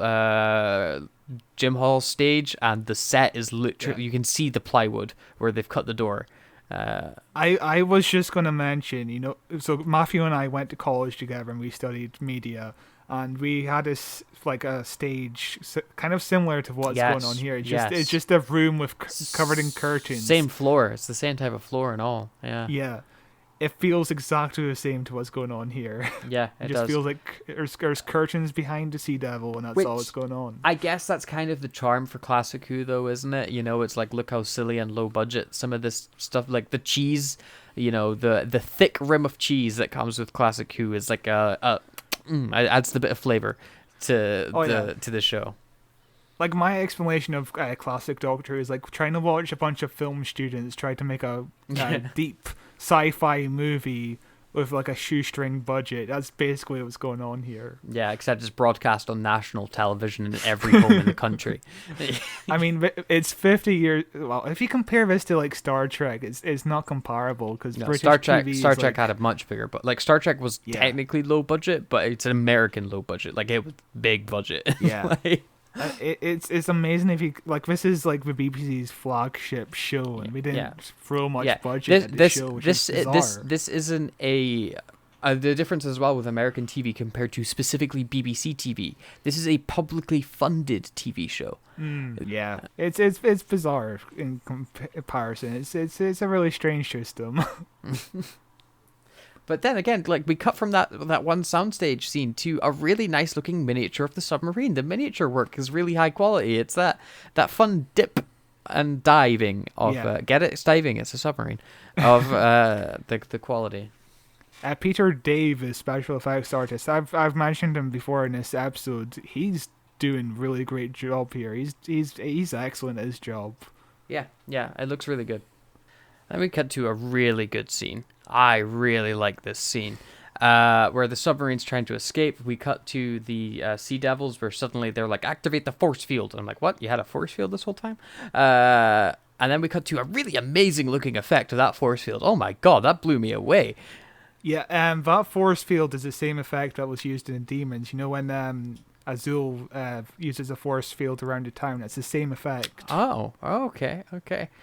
gym hall stage, and the set is literally you can see the plywood where they've cut the door. I was just going to mention, so Matthew and I went to college together and we studied media, and we had a stage kind of similar to what's going on here. It's just a room with covered in curtains. Same floor. It's the same type of floor and all. Yeah. Yeah. It feels exactly the same to what's going on here. Yeah, it just feels like there's curtains behind the Sea Devil, and that's all that's going on. I guess that's kind of the charm for Classic Who, though, isn't it? It's like, look how silly and low budget some of this stuff, like the cheese, the thick rim of cheese that comes with Classic Who is like it adds the bit of flavor to the show. Like, my explanation of classic Doctor is like trying to watch a bunch of film students try to make a deep sci-fi movie with like a shoestring budget. That's basically what's going on here. Yeah, except it's broadcast on national television in every home in the country. I mean, it's 50 years. Well, if you compare this to like Star Trek, it's not comparable because Star Trek had a much bigger, but like Star Trek was technically low budget, but it's an American low budget. Like, it was big budget. Yeah. It's amazing if you like. This is like the BBC's flagship show, and we didn't throw much budget at the show, which is bizarre. This isn't the difference as well with American TV compared to specifically BBC TV. This is a publicly funded TV show. Yeah, it's bizarre in comparison. It's a really strange system. But then again, like, we cut from that one soundstage scene to a really nice looking miniature of the submarine. The miniature work is really high quality. It's that fun dip and diving of get it? It's diving. It's a submarine of the quality. Peter Dave is special effects artist. I've mentioned him before in this episode. He's doing really great job here. He's excellent at his job. Yeah, it looks really good. Then we cut to a really good scene. I really like this scene. Where the submarine's trying to escape. We cut to the Sea Devils, where suddenly they're like, activate the force field. And I'm like, what? You had a force field this whole time? And then we cut to a really amazing looking effect of that force field. Oh my god, that blew me away. Yeah, that force field is the same effect that was used in Demons. When Azul uses a force field around the town, it's the same effect. Oh, okay.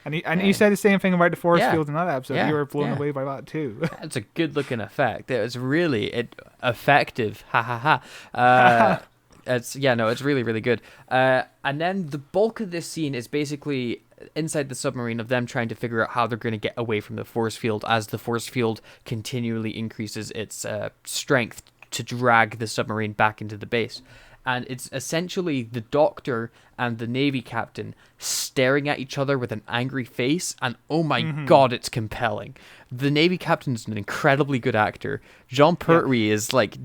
And you said the same thing about the force field in that episode. You were blown away by that too. It's a good looking effect. It was really effective. Ha ha ha. It's really, really good. And then the bulk of this scene is basically inside the submarine of them trying to figure out how they're going to get away from the force field as the force field continually increases its strength to drag the submarine back into the base. And it's essentially the Doctor and the Navy captain staring at each other with an angry face, and oh my god, it's compelling. The Navy captain's an incredibly good actor. Jean Pertwee is like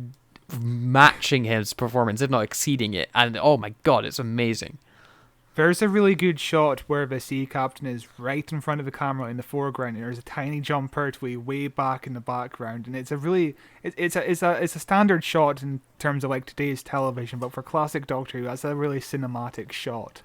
matching his performance, if not exceeding it, and oh my god, it's amazing. There's a really good shot where the sea captain is right in front of the camera in the foreground, and there's a tiny John Pertwee way back in the background, and it's a really it's a standard shot in terms of like today's television, but for classic Doctor Who, that's a really cinematic shot.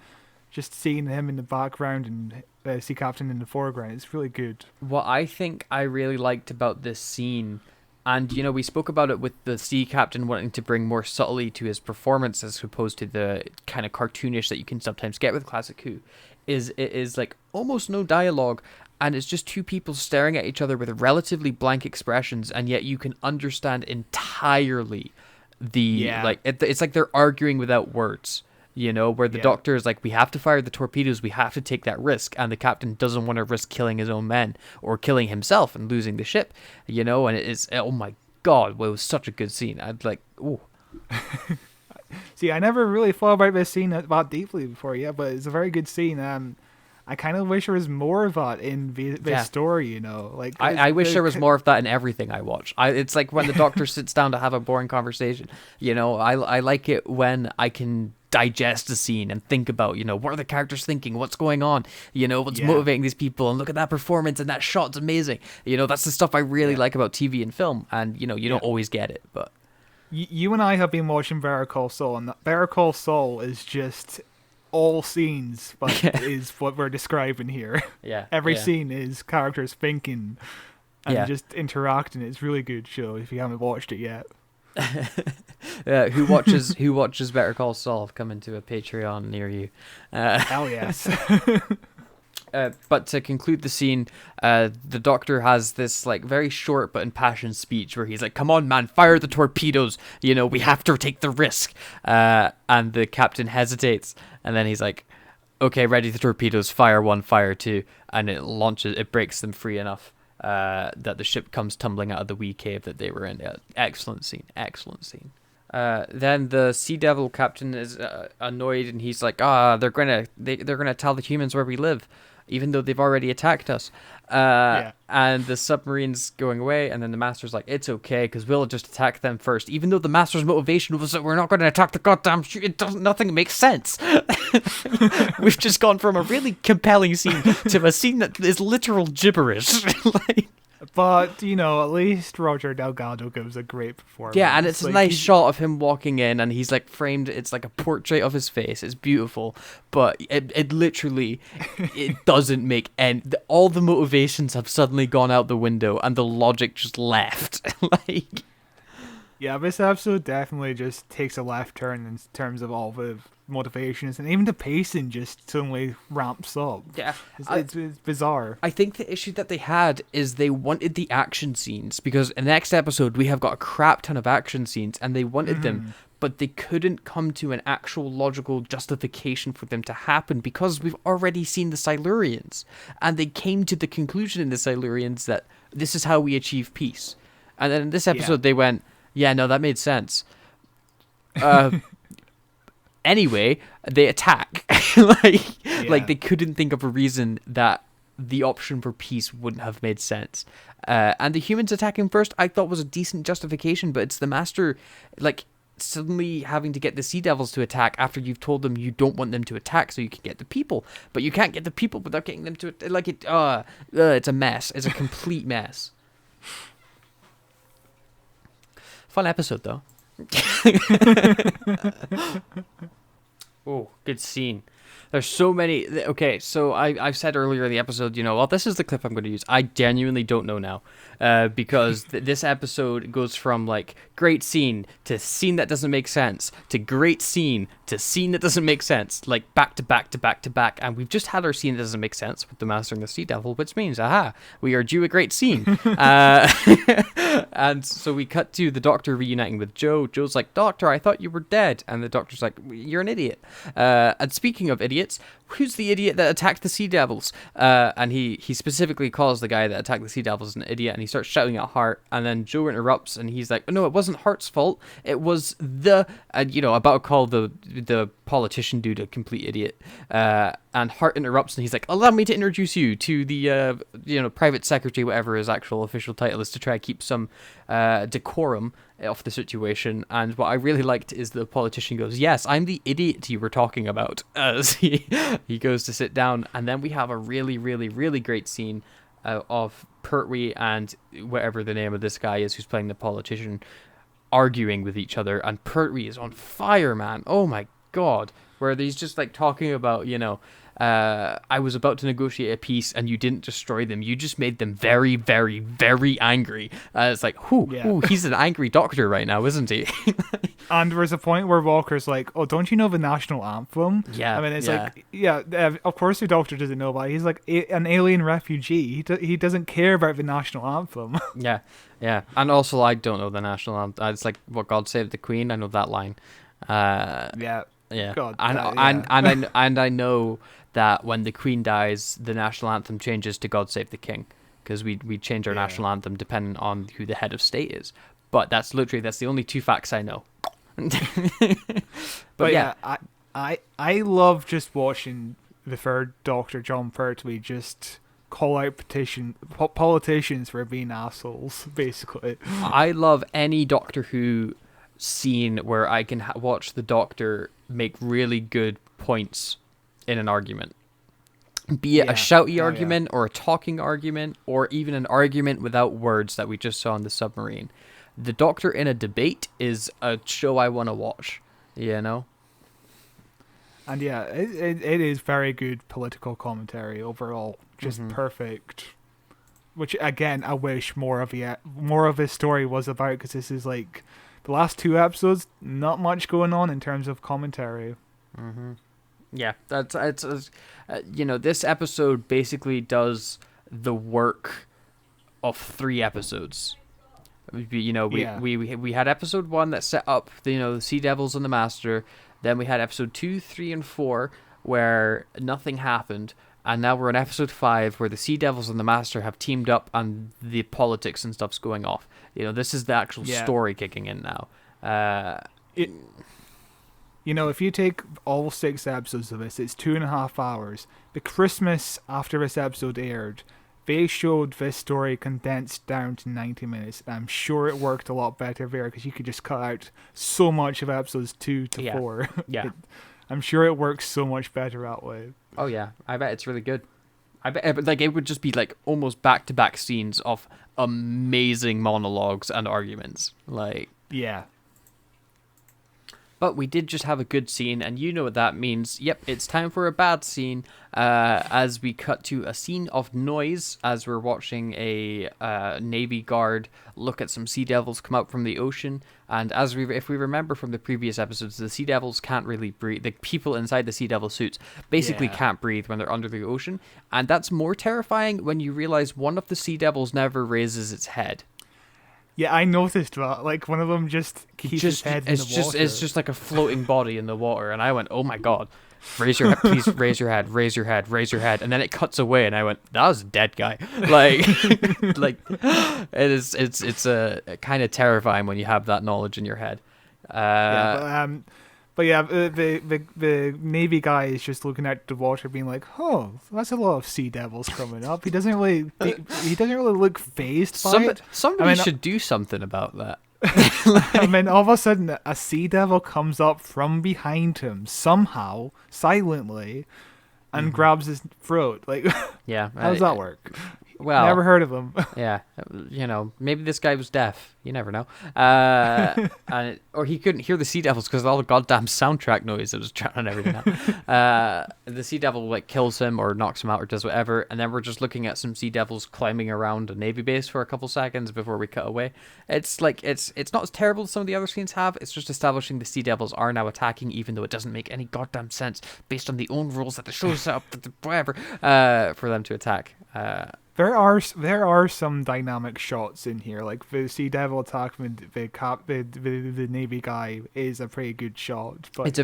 Just seeing him in the background and the sea captain in the foreground, it's really good. What I think I really liked about this scene, and we spoke about it with the sea captain wanting to bring more subtlety to his performance as opposed to the kind of cartoonish that you can sometimes get with classic Who, is it is like almost no dialogue, and it's just two people staring at each other with relatively blank expressions, and yet you can understand entirely it's like they're arguing without words. Where the Doctor is like, we have to fire the torpedoes, we have to take that risk, and the captain doesn't want to risk killing his own men or killing himself and losing the ship, and it is, oh my god, well, it was such a good scene. I'd like, ooh. See, I never really thought about this scene that deeply before, but it's a very good scene. I kind of wish there was more of that in the story, Like I wish there was more of that in everything I watch. It's like when the Doctor sits down to have a boring conversation. I like it when I can digest the scene and think about, what are the characters thinking? What's going on? What's motivating these people? And look at that performance, and that shot's amazing. That's the stuff I really like about TV and film. And, you don't always get it, but... You and I have been watching Better Call Saul, and Better Call Saul is just... all scenes, but is what we're describing here. Yeah. Every scene is characters thinking and just interacting. It's a really good show if you haven't watched it yet. Who watches Better Call Saul? Coming to a Patreon near you. Hell yes. But to conclude the scene, the Doctor has this like very short but impassioned speech where he's like, "Come on, man, fire the torpedoes. We have to take the risk." And the captain hesitates, and then he's like, "Okay, ready the torpedoes. Fire one, fire two," and it breaks them free enough that the ship comes tumbling out of the wee cave that they were in. Excellent scene. Then the Sea Devil captain is annoyed, and he's like, they're gonna tell the humans where we live, even though they've already attacked us. And the submarine's going away, and then the Master's like, it's okay, because we'll just attack them first, even though the Master's motivation was that we're not going to attack the goddamn ship. Nothing makes sense. We've just gone from a really compelling scene to a scene that is literal gibberish. But, at least Roger Delgado gives a great performance. Yeah, and it's a nice shot of him walking in, and he's like framed, it's like a portrait of his face. It's beautiful, but it literally, it doesn't make any, all the motivations have suddenly gone out the window, and the logic just left. Yeah, this episode definitely just takes a left turn in terms of all the motivations, and even the pacing just suddenly ramps up. Yeah, it's bizarre. I think the issue that they had is they wanted the action scenes, because in the next episode we have got a crap ton of action scenes, and they wanted them, but they couldn't come to an actual logical justification for them to happen, because we've already seen the Silurians, and they came to the conclusion in the Silurians that this is how we achieve peace. And then in this episode they went, yeah, no, that made sense. Anyway, they attack. Like they couldn't think of a reason that the option for peace wouldn't have made sense. And the humans attacking first, I thought was a decent justification, but it's the Master, like, suddenly having to get the Sea Devils to attack after you've told them you don't want them to attack so you can get the people. But you can't get the people without getting them to, like, it's a mess. It's a complete mess. Fun episode, though. Oh, good scene. There's so many. Okay, so I've said earlier in the episode, well, this is the clip I'm going to use. I genuinely don't know now, because this episode goes from like great scene to scene that doesn't make sense to great scene to scene that doesn't make sense, like back to back to back to back. And we've just had our scene that doesn't make sense with the Master and the Sea Devil, which means, we are due a great scene. And so we cut to the Doctor reuniting with Jo. Jo's like, "Doctor, I thought you were dead." And the Doctor's like, "You're an idiot." And speaking of idiots, who's the idiot that attacked the Sea Devils? And he specifically calls the guy that attacked the Sea Devils an idiot, and he starts shouting at Hart, and then Jo interrupts, and he's like, "No, it wasn't Hart's fault. It was about to call the politician dude a complete idiot." And Hart interrupts, and he's like, "Allow me to introduce you to the private secretary," whatever his actual official title is, to try to keep some decorum. of the situation. And what I really liked is the politician goes, "Yes, I'm the idiot you were talking about," as he goes to sit down. And then we have a really, really, really great scene of Pertwee and whatever the name of this guy is who's playing the politician arguing with each other. And Pertwee is on fire, man. Oh my God. Where he's just like talking about, I was about to negotiate a peace and you didn't destroy them. You just made them very, very, very angry. It's like, he's an angry doctor right now, isn't he? And there's a point where Walker's like, "Oh, don't you know the national anthem?" Yeah. I mean, it's of course the doctor doesn't know about it. He's like an alien refugee. He doesn't care about the national anthem. Yeah. And also, I don't know the national anthem. It's like, what, God Save the Queen? I know that line. Yeah. Yeah, God, and I know that when the Queen dies, the national anthem changes to "God Save the King," because we change our national anthem depending on who the head of state is. But that's the only two facts I know. but yeah, I love just watching the third Doctor, John Pertwee, just call out politicians for being assholes. Basically, I love any Doctor Who scene where I can watch the Doctor make really good points in an argument, be it a shouty argument or a talking argument or even an argument without words that we just saw in the submarine. The Doctor in a debate is a show I want to watch, And it is very good political commentary overall, just perfect. Which again, I wish more of his story was about, because this is like the last two episodes, not much going on in terms of commentary. Mm-hmm. Yeah, this episode basically does the work of 3 episodes. We had episode 1 that set up the Sea Devils and the Master. Then we had episode 2, 3, and 4 where nothing happened. And now we're on episode 5 where the Sea Devils and the Master have teamed up and the politics and stuff's going off. This is the actual story kicking in now. If you take all 6 episodes of this, it's 2.5 hours. The Christmas after this episode aired, they showed this story condensed down to 90 minutes. And I'm sure it worked a lot better there, because you could just cut out so much of episodes 2 to 4. Yeah. I'm sure it works so much better that way. Oh yeah, I bet it's really good. I bet it would just be like almost back-to-back scenes of amazing monologues and arguments. Yeah. But we did just have a good scene, and you know what that means. Yep, it's time for a bad scene, as we cut to a scene of noise as we're watching a Navy guard look at some Sea Devils come out from the ocean. And if we remember from the previous episodes, the Sea Devils can't really breathe. The people inside the Sea Devil suits basically can't breathe when they're under the ocean. And that's more terrifying when you realize one of the Sea Devils never raises its head. Yeah, I noticed that. Like, one of them just keeps his head in the water. It's just like a floating body in the water. And I went, oh my God, raise your head, please raise your head, raise your head, raise your head. And then it cuts away and I went, that was a dead guy. It's kind of terrifying when you have that knowledge in your head. The Navy guy is just looking at the water, being like, "Oh, that's a lot of Sea Devils coming up." He doesn't really look phased by it. Somebody should do something about that. All of a sudden, a Sea Devil comes up from behind him somehow, silently, and grabs his throat. Yeah, how does that work? Well, never heard of him. Yeah, maybe this guy was deaf. You never know. Or he couldn't hear the Sea Devils because of all the goddamn soundtrack noise that was drowning everything out. The Sea Devil kills him or knocks him out or does whatever, and then we're just looking at some Sea Devils climbing around a Navy base for a couple seconds before we cut away. It's not as terrible as some of the other scenes have. It's just establishing the Sea Devils are now attacking, even though it doesn't make any goddamn sense based on the own rules that the show set up, whatever, for them to attack. There are some dynamic shots in here, like the Sea Devil attack with the Navy guy is a pretty good shot. But it's a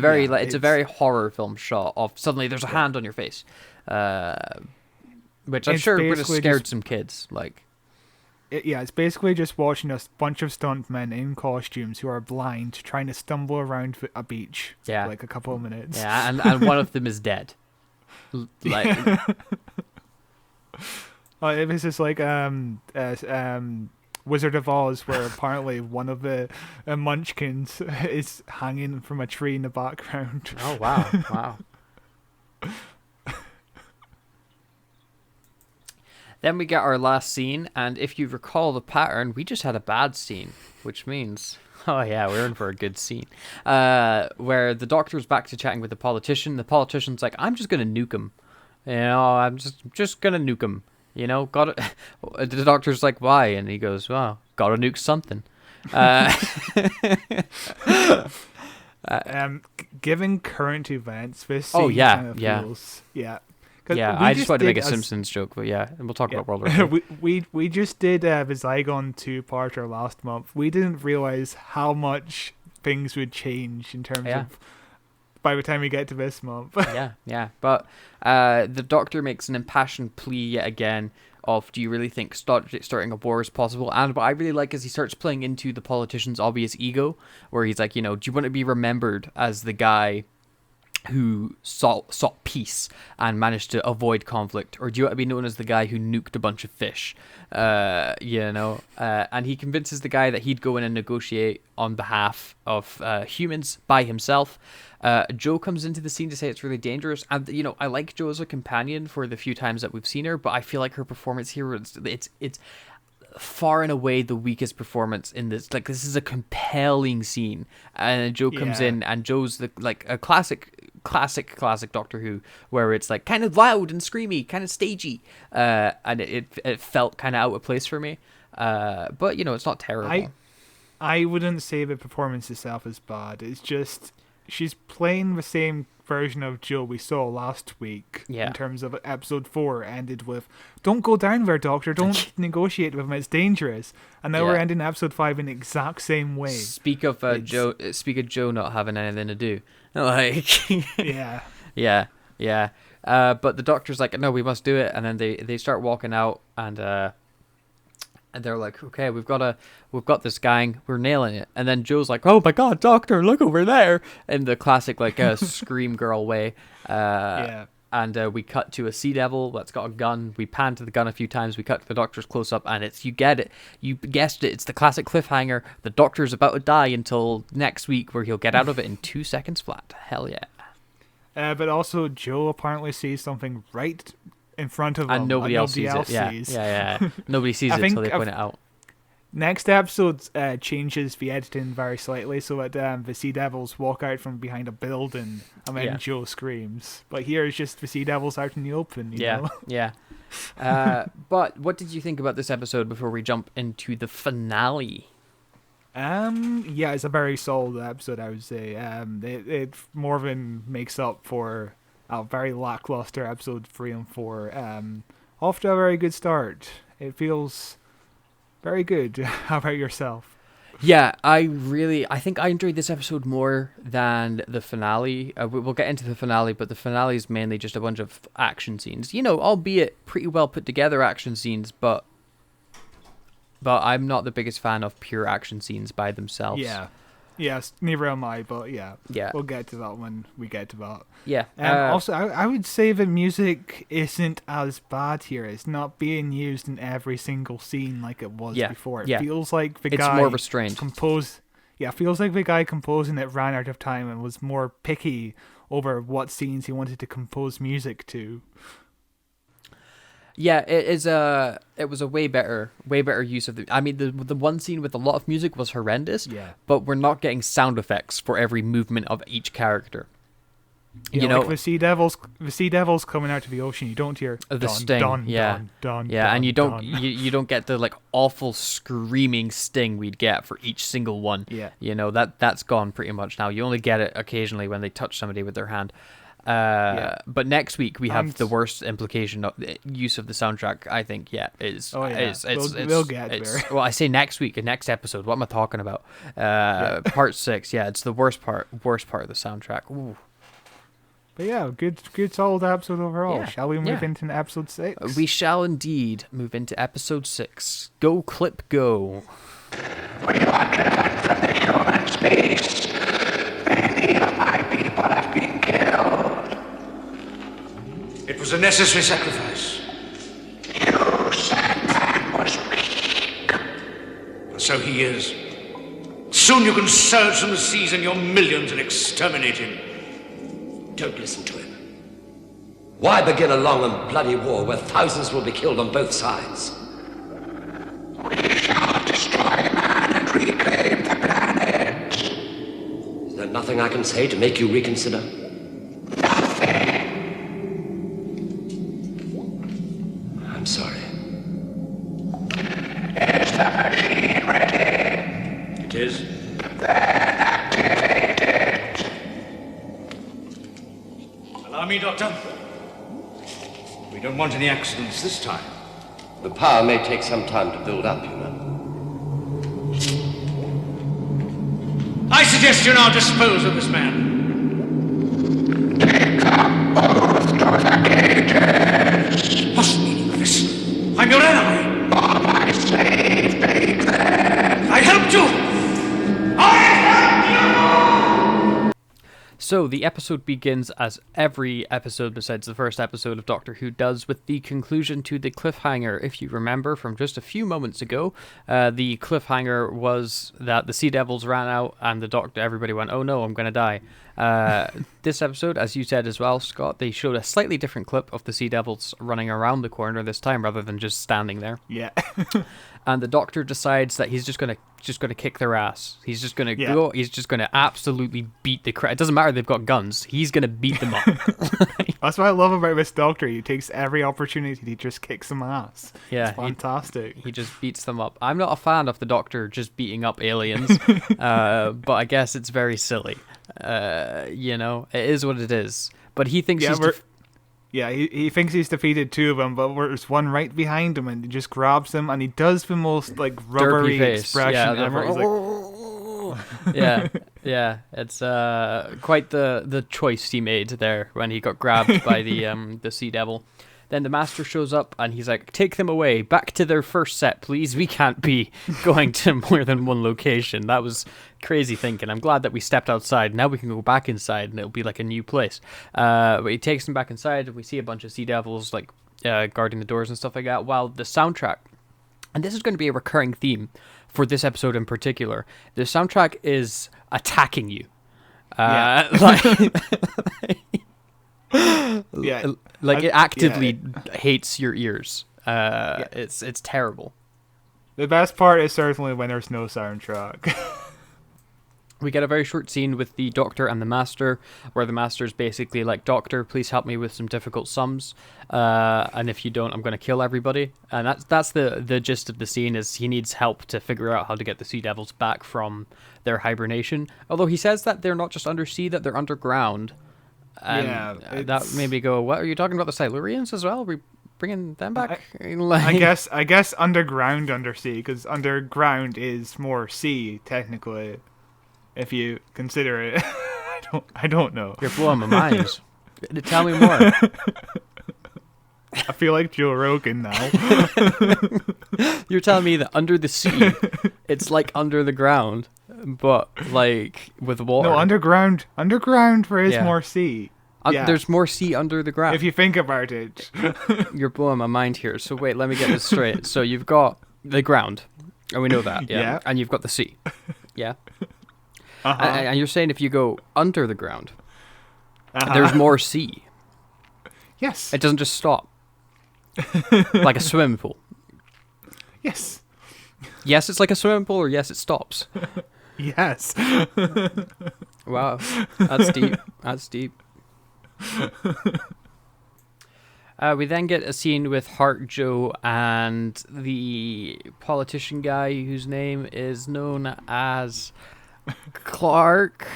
very horror film shot of suddenly there's a hand on your face, which I'm sure would have scared some kids. It's basically just watching a bunch of stuntmen in costumes who are blind trying to stumble around a beach. Yeah, for a couple of minutes. Yeah, and one of them is dead. It was just Wizard of Oz, where apparently one of the Munchkins is hanging from a tree in the background. Oh, wow. Wow. Then we get our last scene, and if you recall the pattern, we just had a bad scene, which means, oh yeah, we're in for a good scene, where the Doctor's back to chatting with the politician. The politician's like, I'm just gonna nuke him. You know, I'm just gonna nuke him. You know, got it. The Doctor's like, why? And he goes, well, gotta nuke something. Given current events, this Oh, scene yeah, kind of yeah. feels, yeah. Yeah, I just wanted to make a Simpsons joke, but yeah, and we'll talk about World War II. we just did the Zygon 2-parter last month. We didn't realize how much things would change in terms of by the time we get to this month. yeah. But the Doctor makes an impassioned plea yet again of, do you really think starting a war is possible? And what I really like is he starts playing into the politician's obvious ego, where he's like, you know, do you want to be remembered as the guy who sought peace and managed to avoid conflict, or do you want to be known as the guy who nuked a bunch of fish? And he convinces the guy that he'd go in and negotiate on behalf of humans by himself. Jo comes into the scene to say it's really dangerous, and you know, I like Jo as a companion for the few times that we've seen her, but I feel like her performance here, it's far and away the weakest performance in this. Like, this is a compelling scene, and Jo comes in, and Jo's like a classic Doctor Who, where it's like kind of loud and screamy, kind of stagey, and it felt kind of out of place for me. But you know, it's not terrible. I wouldn't say the performance itself is bad. It's just she's playing the same version of Jo we saw last week. Yeah. In terms of episode 4 ended with, don't go down there, Doctor, don't negotiate with him, it's dangerous. And now we're ending episode 5 in the exact same way. Speak of Jo not having anything to do. Like yeah. But the Doctor's like, no, we must do it, and then they start walking out, and they're like, okay, we've got this gang, we're nailing it. And then Jo's like, oh my god, Doctor, look over there, in the classic like scream girl way. And we cut to a Sea Devil that's got a gun. We pan to the gun a few times. We cut to the Doctor's close up, and you guessed it. It's the classic cliffhanger. The Doctor's about to die until next week, where he'll get out of it in 2 seconds flat. Hell yeah. But also, Jo apparently sees something right in front of him, and nobody else sees it. Yeah. Nobody sees it until they point it out. Next episode changes the editing very slightly, so that the Sea Devils walk out from behind a building, and then Jo screams. But here it's just the Sea Devils out in the open. You know? Yeah. But what did you think about this episode before we jump into the finale? It's a very solid episode, I would say. It more than makes up for a very lackluster episode 3 and 4. Off to a very good start. It feels very good. How about yourself? Yeah, I think I enjoyed this episode more than the finale. We'll get into the finale, but the finale is mainly just a bunch of action scenes. You know, albeit pretty well put together action scenes, but I'm not the biggest fan of pure action scenes by themselves. Yeah. Yes, neither am I, but yeah. We'll get to that when we get to that. Yeah. Also, I would say the music isn't as bad here. It's not being used in every single scene like it was before. It feels like the guy more restrained. Feels like the guy composing it ran out of time and was more picky over what scenes he wanted to compose music to. Yeah, it was a way better use of the. I mean, the one scene with a lot of music was horrendous. Yeah. But we're not getting sound effects for every movement of each character. You know, like the Sea Devils coming out of the ocean, you don't hear the dun, sting. dun, Yeah, dun, dun, yeah, dun, and you don't dun. you don't get the like awful screaming sting we'd get for each single one. Yeah. You know, that's gone pretty much now. You only get it occasionally when they touch somebody with their hand. But next week we have the worst implication of use of the soundtrack. I think we'll get there. Well, I say next week, next episode. What am I talking about? Part 6. Yeah, it's the worst part of the soundtrack. Ooh. But yeah, good solid episode overall. Yeah, Shall we move into episode 6? We shall indeed move into episode 6. Go clip go. We are driven from the human space. Many of my people have been killed. It was a necessary sacrifice. You said man was weak. So he is. Soon you can surge from the seas in your millions and exterminate him. Don't listen to him. Why begin a long and bloody war where thousands will be killed on both sides? We shall destroy man and reclaim the planet. Is there nothing I can say to make you reconsider? Nothing. I'm sorry. Is the machine ready? It is. Then activate it. Allow me, Doctor. We don't want any accidents this time. The power may take some time to build up, you know. I suggest you now dispose of this man. Take them both to the cages. What's the meaning of this? I'm your enemy. For my sake, take them. I helped you. I helped you. So the episode begins as every episode besides the first episode of Doctor Who does, with the conclusion to the cliffhanger. If you remember from just a few moments ago, the cliffhanger was that the Sea Devils ran out and the Doctor, everybody went, oh no, I'm going to die. This episode, as you said as well, Scott, they showed a slightly different clip of the Sea Devils running around the corner this time rather than just standing there. Yeah. And the Doctor decides that he's just gonna kick their ass. He's just gonna go. He's just gonna absolutely beat the crap. It doesn't matter they've got guns. He's gonna beat them up. That's what I love about this Doctor. He takes every opportunity to just kick some ass. Yeah, it's fantastic. He just beats them up. I'm not a fan of the Doctor just beating up aliens, but I guess it's very silly. You know, it is what it is. But he thinks he's. He thinks he's defeated two of them, but there's one right behind him, and he just grabs him, and he does the most like rubbery expression ever. He's like, yeah. It's quite the choice he made there when he got grabbed by the Sea Devil. Then the Master shows up and he's like, take them away, back to their first set, please. We can't be going to more than one location. That was crazy thinking. I'm glad that we stepped outside. Now we can go back inside and it'll be like a new place. But he takes them back inside and we see a bunch of Sea Devils like guarding the doors and stuff like that, while the soundtrack, and this is going to be a recurring theme for this episode in particular, the soundtrack is attacking you. Like it actively hates your ears. It's terrible. The best part is certainly when there's no soundtrack. We get a very short scene with the Doctor and the Master, where the Master's basically like, Doctor, please help me with some difficult sums, and if you don't, I'm going to kill everybody. And that's the gist of the scene, is he needs help to figure out how to get the Sea Devils back from their hibernation. Although he says that they're not just undersea, that they're underground. And that made me go, what, are you talking about the Silurians as well? Are we bringing them back? I guess underground undersea, because underground is more sea technically, if you consider it. I don't know. You're blowing my mind. Tell me more. I feel like Joe Rogan now. You're telling me that under the sea, it's like under the ground, but like with water. No, underground there is more sea. There's more sea under the ground. If you think about it. You're blowing my mind here. So wait, let me get this straight. So you've got the ground, and we know that, yeah. And you've got the sea, yeah. And you're saying if you go under the ground, there's more sea. Yes. It doesn't just stop. Like a swimming pool. Yes. Yes, it's like a swimming pool, or yes, it stops. Yes. Wow. That's deep. That's deep. We then get a scene with Hart, Joe, and the politician guy whose name is known as Clark.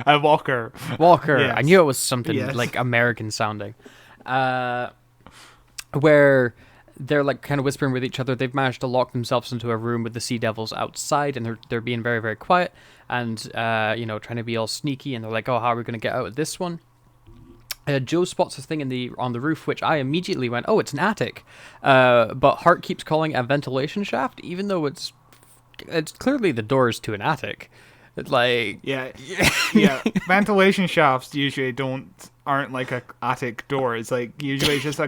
Walker. Yes. I knew it was something like American sounding. Where they're like kind of whispering with each other. They've managed to lock themselves into a room with the Sea Devils outside, and they're being very, very quiet and trying to be all sneaky. And they're like, "Oh, how are we going to get out of this one?" Joe spots a thing on the roof, which I immediately went, "Oh, it's an attic." But Hart keeps calling it a ventilation shaft, even though it's clearly the doors to an attic. It's like ventilation shafts usually aren't like a attic door. It's like usually just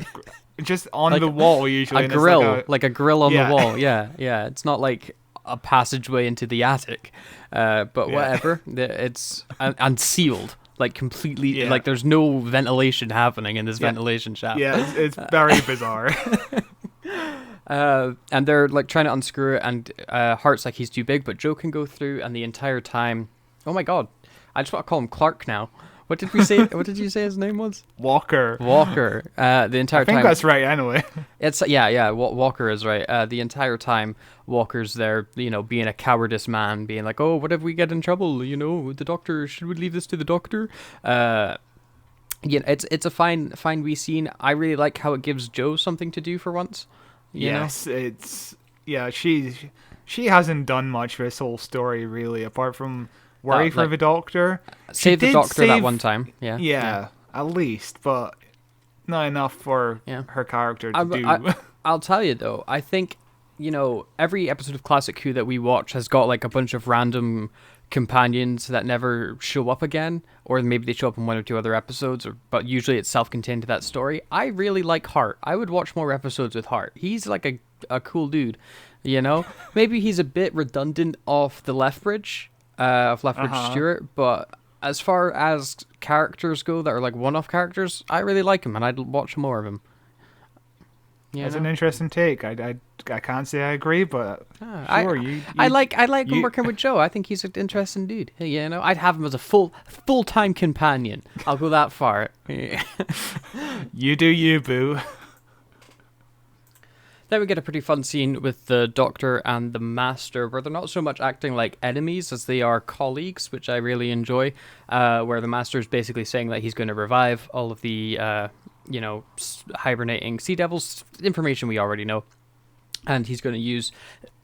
on like the wall usually. A grill, like a grill on the wall. Yeah. It's not like a passageway into the attic. But whatever, it's and sealed. Like completely, like there's no ventilation happening in this ventilation shaft. Yeah, it's very bizarre. And they're like trying to unscrew it, and Hart's like he's too big, but Joe can go through, and the entire time, oh my god, I just want to call him Clark now. What did we say? What did you say his name was? Walker. The entire time. I think that's right. Anyway, it's Walker is right. The entire time, Walker's there, being a cowardice man, being like, "Oh, what if we get in trouble? The doctor. Should we leave this to the doctor?" It's a fine wee scene. I really like how it gives Joe something to do for once. You know? She hasn't done much for this whole story really, apart from worry for like, the doctor. Save the doctor that one time. Yeah, at least, but not enough for her character to do. I'll tell you though, I think every episode of Classic Who that we watch has got like a bunch of random companions that never show up again, or maybe they show up in one or two other episodes, but usually it's self-contained to that story. I really like Hart. I would watch more episodes with Hart. He's like a cool dude, Maybe he's a bit redundant off the Lethbridge, Stewart, but as far as characters go that are like one-off characters, I really like him, and I'd watch more of him. That's an interesting take. I can't say I agree, but sure. I like him working with Joe. I think he's an interesting dude. I'd have him as a full-time companion. I'll go that far. You do you, boo. Then we get a pretty fun scene with the Doctor and the Master, where they're not so much acting like enemies as they are colleagues, which I really enjoy. Where the Master is basically saying that he's going to revive all of the hibernating sea devils, information we already know. And he's going to use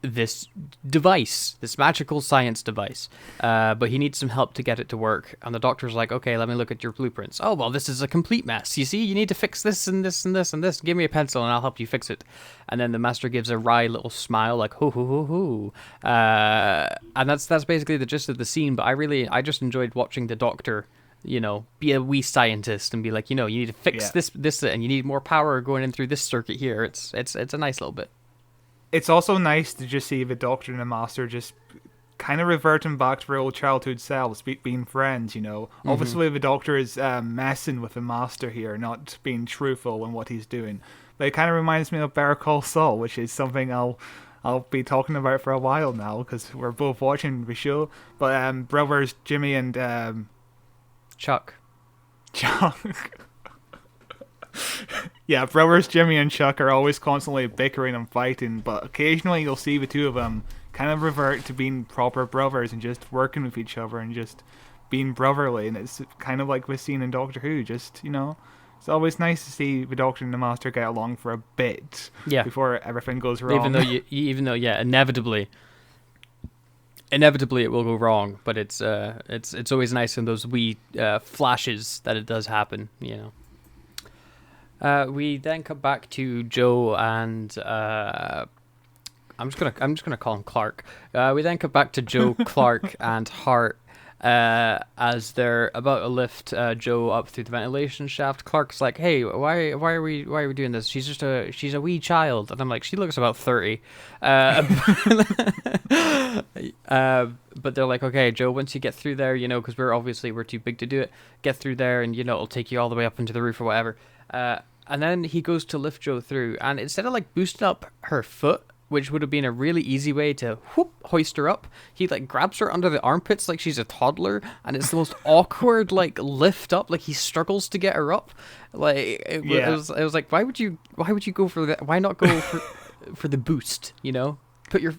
this device, this magical science device. But he needs some help to get it to work. And the Doctor's like, okay, let me look at your blueprints. Oh, well, this is a complete mess. You see, you need to fix this and this and this and this. Give me a pencil and I'll help you fix it. And then the Master gives a wry little smile, like, ho, ho, ho, ho. And that's basically the gist of the scene. But I just enjoyed watching the Doctor, be a wee scientist and be like, you need to fix this, and you need more power going in through this circuit here. It's a nice little bit. It's also nice to just see the Doctor and the Master just kind of reverting back to their old childhood selves, being friends, Mm-hmm. Obviously, the Doctor is messing with the Master here, not being truthful in what he's doing. But it kind of reminds me of Better Call Saul, which is something I'll be talking about for a while now, because we're both watching the show. But brothers Jimmy and Chuck. Yeah, brothers Jimmy and Chuck are always constantly bickering and fighting, but occasionally you'll see the two of them kind of revert to being proper brothers and just working with each other and just being brotherly. And it's kind of like we've seen in Doctor Who, just, it's always nice to see the Doctor and the Master get along for a bit before everything goes wrong. Even though, inevitably it will go wrong, but it's always nice in those wee flashes that it does happen, We then come back to Joe and I'm just gonna call him Clark. We then come back to Joe, Clark, and Hart as they're about to lift Joe up through the ventilation shaft. Clark's like, "Hey, why are we doing this? She's a wee child," and I'm like, "She looks about 30." But they're like, "Okay, Joe, once you get through there, because we're too big to do it. Get through there, and it'll take you all the way up into the roof or whatever." And then he goes to lift Joe through, and instead of like boosting up her foot, which would have been a really easy way to hoist her up, he like grabs her under the armpits like she's a toddler, and it's the most awkward like lift up. Like he struggles to get her up. Like it was like, why would you go for that? Why not go for the boost? Put your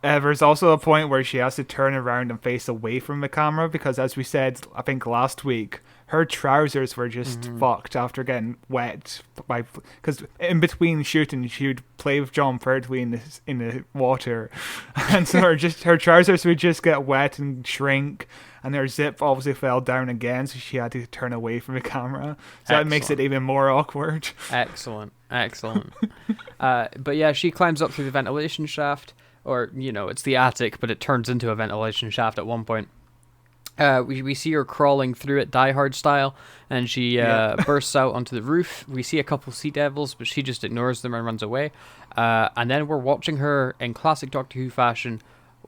There's also a point where she has to turn around and face away from the camera because, as we said, I think last week, her trousers were just fucked after getting wet. Because in between shooting, she would play with John Pertwee in the water. And so her trousers would just get wet and shrink. And her zip obviously fell down again, so she had to turn away from the camera. So that makes it even more awkward. Excellent. But yeah, she climbs up through the ventilation shaft. Or, it's the attic, but it turns into a ventilation shaft at one point. We see her crawling through it Die Hard style, and she bursts out onto the roof. We see a couple sea devils, but she just ignores them and runs away. And then we're watching her, in classic Doctor Who fashion,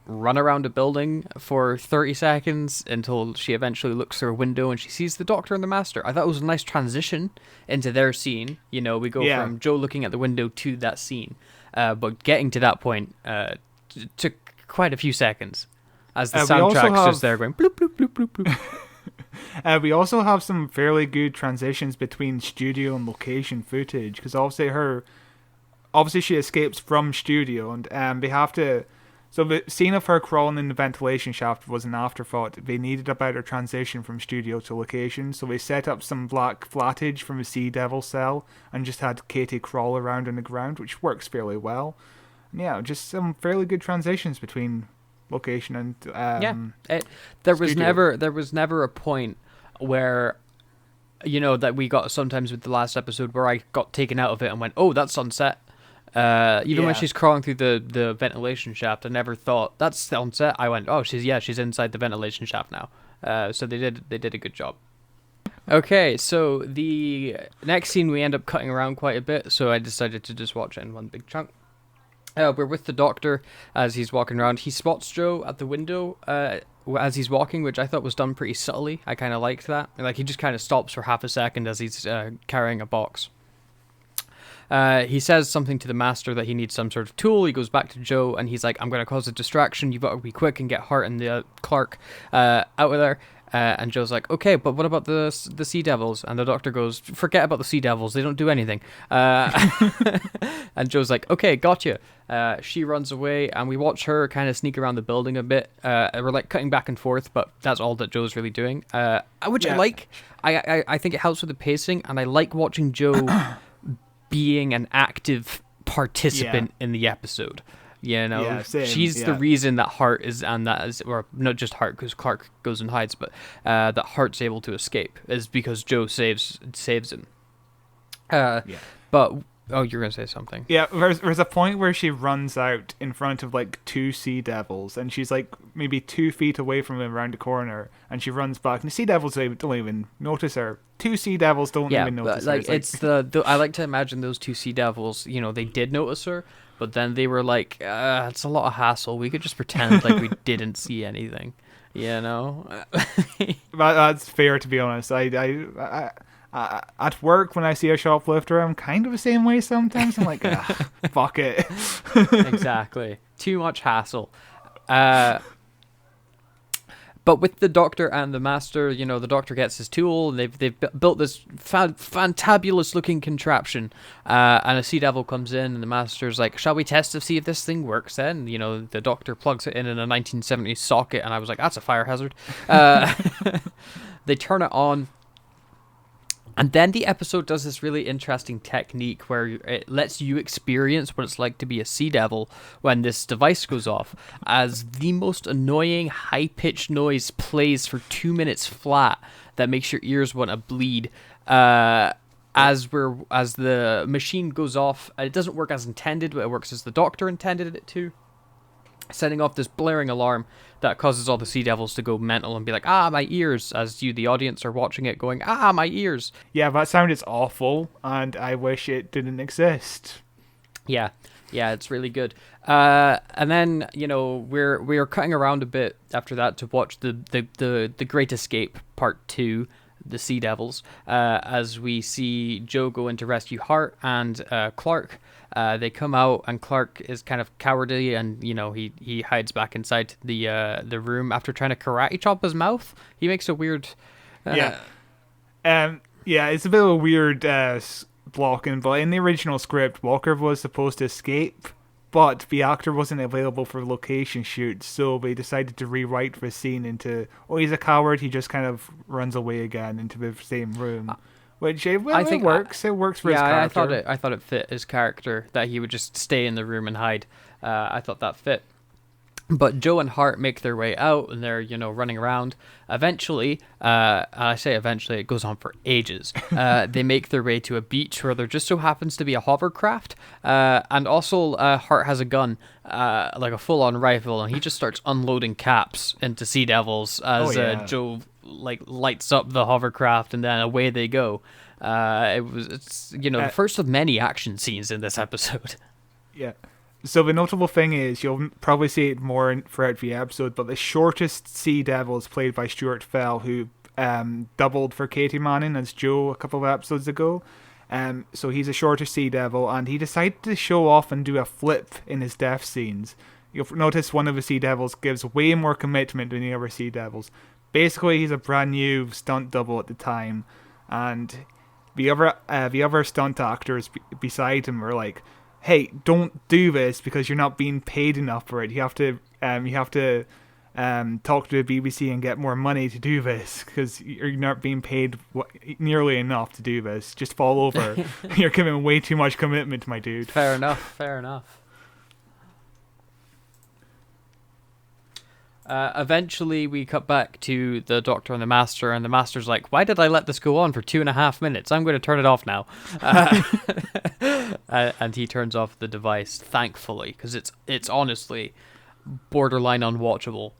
run around a building for 30 seconds until she eventually looks through a window and she sees the Doctor and the Master. I thought it was a nice transition into their scene. You know, we go from Joe looking at the window to that scene. But getting to that point took quite a few seconds as the soundtrack's just there going bloop, bloop, bloop, bloop, bloop. We also have some fairly good transitions between studio and location footage, because obviously she escapes from studio, and they have to. So the scene of her crawling in the ventilation shaft was an afterthought. They needed a better transition from studio to location, so they set up some black flattage from a Sea Devil cell and just had Katie crawl around on the ground, which works fairly well. And yeah, just some fairly good transitions between location and there was never a point where, you know, that we got sometimes with the last episode where I got taken out of it and went, oh, that's on set. Even when she's crawling through the ventilation shaft, I never thought that's on set. I went, oh, she's inside the ventilation shaft now. So they did a good job. Okay, so the next scene we end up cutting around quite a bit, so I decided to just watch it in one big chunk. We're with the Doctor as he's walking around. He spots Joe at the window as he's walking, which I thought was done pretty subtly. I kind of liked that. Like, he just kind of stops for half a second as he's carrying a box. He says something to the Master that he needs some sort of tool. He goes back to Joe and he's like, I'm going to cause a distraction. You've got to be quick and get Hart and the Clark out of there. And Joe's like, okay, but what about the Sea Devils? And the Doctor goes, forget about the Sea Devils. They don't do anything. And Joe's like, okay, gotcha. She runs away and we watch her kind of sneak around the building a bit. We're like cutting back and forth, but that's all that Joe's really doing. Which I like. I think it helps with the pacing, and I like watching Joe being an active participant in the episode. You know, she's the reason that Hart is, and that is, or not just Hart, because Clark goes and hides, but that Hart's able to escape is because Joe saves him. But you're gonna say something. Yeah, there's a point where she runs out in front of like two Sea Devils, and she's like maybe 2 feet away from them around the corner, and she runs back, and the Sea Devils don't even notice her. 2 Sea Devils don't even notice her. It's I like to imagine those 2 Sea Devils, you know, they did notice her, but then they were like, it's a lot of hassle. We could just pretend like we didn't see anything, you know? That's fair, to be honest. I at work, when I see a shoplifter, I'm kind of the same way sometimes. I'm like, fuck it. Exactly. Too much hassle. But with the Doctor and the Master, you know, the Doctor gets his tool, and they've built this fantabulous-looking contraption, and a Sea Devil comes in, and the Master's like, shall we test to see if this thing works then? You know, the Doctor plugs it in a 1970s socket, and I was like, that's a fire hazard. They turn it on, and then the episode does this really interesting technique where it lets you experience what it's like to be a Sea Devil when this device goes off, as the most annoying high-pitched noise plays for 2 minutes flat that makes your ears want to bleed. As the machine goes off, it doesn't work as intended, but it works as the Doctor intended it to, setting off this blaring alarm that causes all the Sea Devils to go mental and be like, my ears, as you, the audience, are watching it going, my ears. Yeah, that sound is awful, and I wish it didn't exist. Yeah, it's really good. And then, you know, we're cutting around a bit after that to watch the Great Escape Part 2, the Sea Devils, as we see Joe go in to rescue Hart and Clark. They come out, and Clark is kind of cowardly, and you know he hides back inside the room after trying to karate chop his mouth. He makes a weird. It's a bit of a weird blocking, but in the original script, Walker was supposed to escape, but the actor wasn't available for location shoots, so they decided to rewrite the scene into, he's a coward, he just kind of runs away again into the same room. Which I think it works. It works for his character. I thought it fit his character that he would just stay in the room and hide. I thought that fit. But Joe and Hart make their way out, and they're, running around. Eventually, I say eventually, it goes on for ages. They make their way to a beach where there just so happens to be a hovercraft. And also, Hart has a gun, like a full-on rifle, and he just starts unloading caps into Sea Devils as Joe lights up the hovercraft, and then away they go. It's the first of many action scenes in this episode. Yeah. So the notable thing is, you'll probably see it more throughout the episode, but the shortest Sea Devil is played by Stuart Fell, who doubled for Katie Manning as Joe a couple of episodes ago. So he's a shorter Sea Devil, and he decided to show off and do a flip in his death scenes. You'll notice one of the Sea Devils gives way more commitment than the other Sea Devils. Basically, he's a brand new stunt double at the time, and the other stunt actors beside him are like, hey, don't do this because you're not being paid enough for it. You have to talk to the BBC and get more money to do this because you're not being paid nearly enough to do this. Just fall over. You're giving way too much commitment, my dude. Fair enough. Eventually, we cut back to the Doctor and the Master's like, why did I let this go on for 2.5 minutes? I'm going to turn it off now. And he turns off the device, thankfully, because it's honestly borderline unwatchable.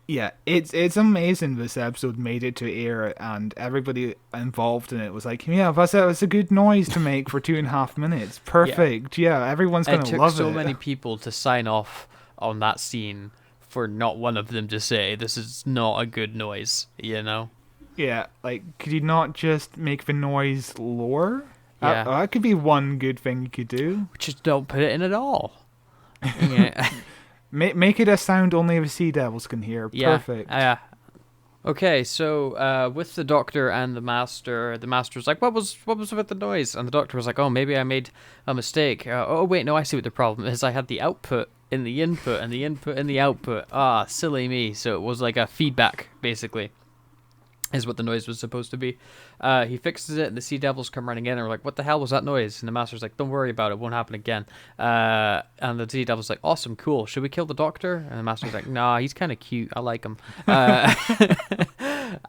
It's amazing this episode made it to air, and everybody involved in it was like, that's a good noise to make for 2.5 minutes. Perfect. Yeah, everyone's going to love it. It took so many people to sign off on that scene for not one of them to say this is not a good noise, Yeah, could you not just make the noise lower? Yeah. That could be one good thing you could do. Just don't put it in at all. Yeah. Make it a sound only the Sea Devils can hear. Perfect. Okay, so with the Doctor and the Master's like, what was with the noise? And the Doctor was like, oh, maybe I made a mistake. Oh, wait, no, I see what the problem is. I had the output in the input and the input in the output. Silly me. So it was like a feedback, basically, is what the noise was supposed to be. He fixes it, and the Sea Devils come running in, and we're like, what the hell was that noise? And the Master's like, don't worry about it, won't happen again. And the Sea Devil's like, awesome, cool, should we kill the Doctor? And the Master's like, nah, he's kind of cute, I like him.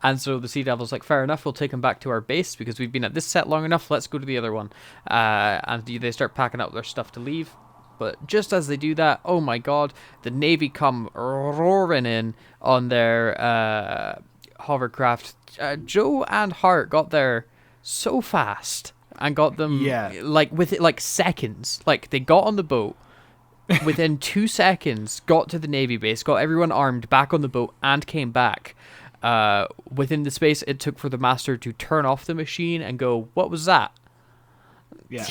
And so the Sea Devil's like, fair enough, we'll take him back to our base, because we've been at this set long enough, let's go to the other one. And they start packing up their stuff to leave. But just as they do that, oh my god, the Navy come roaring in on their hovercraft. Joe and Hart got there so fast and got them seconds. They got on the boat within 2 seconds, got to the Navy base, got everyone armed, back on the boat, and came back. Within the space it took for the Master to turn off the machine and go, what was that? Yeah.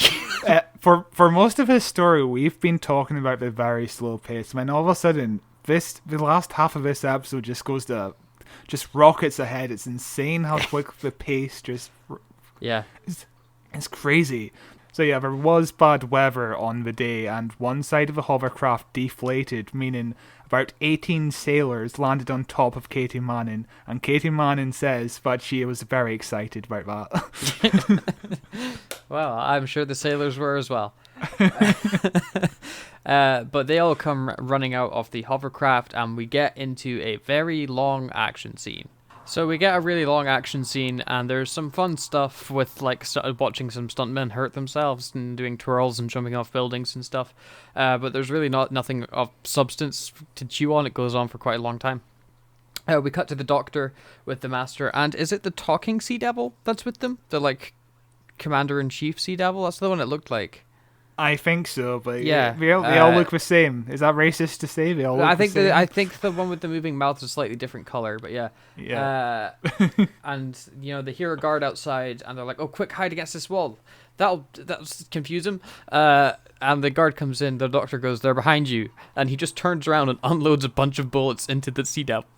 For most of his story, we've been talking about the very slow pace. I mean, all of a sudden, the last half of this episode just rockets ahead. It's insane how quick the pace just... Yeah. It's crazy. So yeah, there was bad weather on the day, and one side of the hovercraft deflated, meaning about 18 sailors landed on top of Katie Manning, and Katie Manning says that she was very excited about that. Well, I'm sure the sailors were as well. But they all come running out of the hovercraft, and we get into a very long action scene. So we get a really long action scene, and there's some fun stuff with watching some stuntmen hurt themselves and doing twirls and jumping off buildings and stuff. But there's really nothing of substance to chew on. It goes on for quite a long time. We cut to the Doctor with the Master, and is it the talking Sea Devil that's with them? The Commander-in-Chief Sea Devil? That's the one it looked like. I think so, but yeah, they all look the same. Is that racist to say? They all look the same? I think the one with the moving mouth is a slightly different color, but yeah. And they hear a guard outside, and they're like, "Oh, quick, hide against this wall. That'll confuse him." And the guard comes in. The Doctor goes, "They're behind you," and he just turns around and unloads a bunch of bullets into the Sea Devil.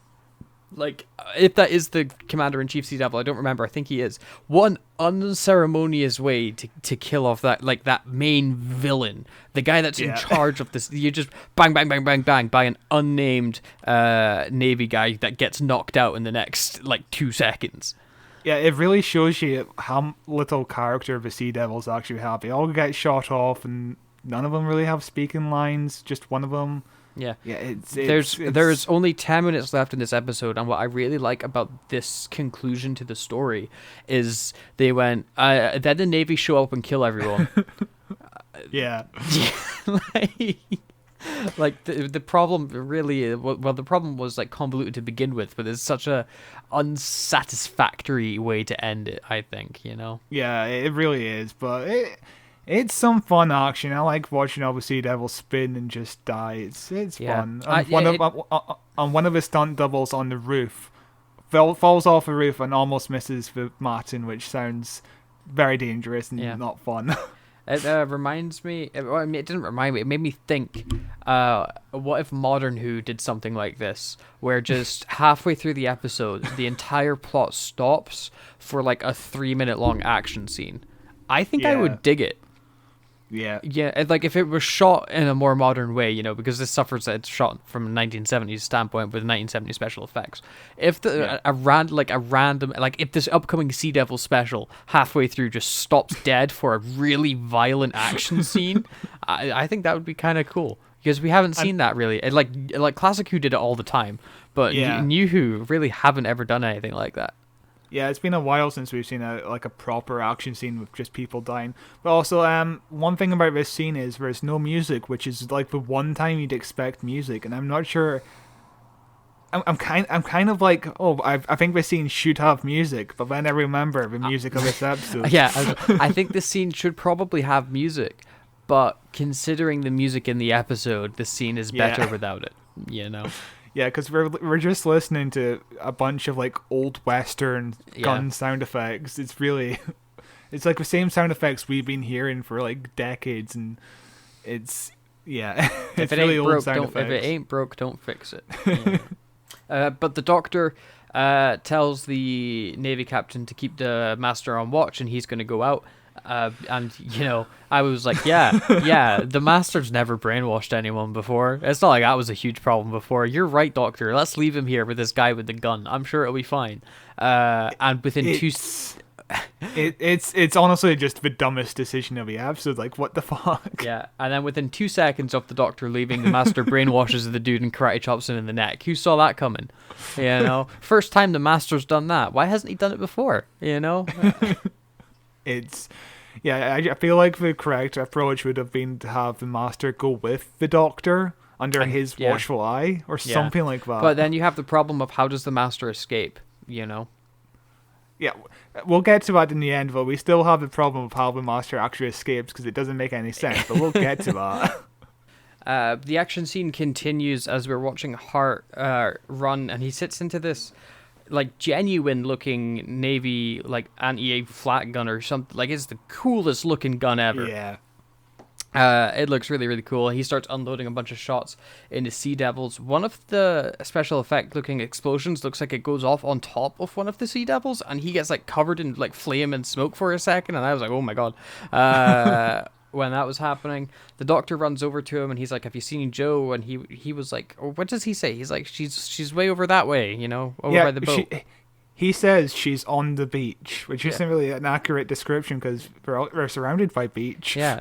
If that is the Commander-in-Chief Sea Devil, I don't remember. I think he is. One unceremonious way to kill off that main villain, the guy that's in charge of this. You just bang, bang, bang, bang, bang by an unnamed Navy guy that gets knocked out in the next 2 seconds. Yeah, it really shows you how little character the Sea Devils actually have. They all get shot off, and none of them really have speaking lines. Just one of them. Yeah. Yeah, there's only 10 minutes left in this episode, and what I really like about this conclusion to the story is they went, then the Navy show up and kill everyone. yeah. Like the problem really, well, the problem was like convoluted to begin with, but it's such a unsatisfactory way to end it, I think, you know? Yeah, it really is, but it's some fun action. I like watching all the Sea Devils spin and just die. It's fun. And one of the stunt doubles on the roof falls off the roof and almost misses the Martin, which sounds very dangerous and not fun. It reminds me. I mean, it didn't remind me. It made me think. What if Modern Who did something like this, where just halfway through the episode, the entire plot stops for like a 3-minute long action scene? I think I would dig it. Yeah. Yeah, like if it was shot in a more modern way, you know, because this suffers that it's shot from a 1970s standpoint with 1970s special effects. If if this upcoming Sea Devil special halfway through just stops dead for a really violent action scene, I think that would be kind of cool, because we haven't seen that really. Like Classic Who did it all the time, but New Who really haven't ever done anything like that. Yeah, it's been a while since we've seen a proper action scene with just people dying. But also, one thing about this scene is there's no music, which is like the one time you'd expect music, and I'm not sure. I'm kind of like, I think this scene should have music, but then I remember the music of this episode. Yeah, I think this scene should probably have music, but considering the music in the episode, the scene is better without it. You know. Yeah, because we're just listening to a bunch of like old Western gun sound effects. It's really, it's like the same sound effects we've been hearing for like decades, and it's it's really old sound effects. If it ain't broke, don't fix it. Yeah. But the Doctor tells the Navy captain to keep the Master on watch, and he's going to go out. And you know, I was like, the Master's never brainwashed anyone before. It's not like that was a huge problem before. You're right, Doctor. Let's leave him here with this guy with the gun. I'm sure it'll be fine. And within it's honestly just the dumbest decision of the episode. Like, what the fuck? Yeah, and then within 2 seconds of the Doctor leaving, the Master brainwashes the dude and karate chops him in the neck. Who saw that coming? You know, first time the Master's done that. Why hasn't he done it before? You know. I feel like the correct approach would have been to have the Master go with the Doctor under his watchful eye or something like that. But then you have the problem of how does the Master escape, you know? Yeah, we'll get to that in the end, but we still have the problem of how the Master actually escapes, because it doesn't make any sense, but we'll get to that. The action scene continues as we're watching Hart run, and he sits into this like genuine looking Navy like anti-air flat gun or something. Like, it's the coolest looking gun ever. Yeah. It looks really, really cool. He starts unloading a bunch of shots into Sea Devils. One of the special effect looking explosions looks like it goes off on top of one of the Sea Devils, and he gets like covered in like flame and smoke for a second, and I was like, oh my god. When that was happening, the Doctor runs over to him and he's like, have you seen Joe? And he was like, what does he say? He's like, she's way over that way, you know, over by the boat. He says she's on the beach, which isn't really an accurate description because we're surrounded by beach. Yeah.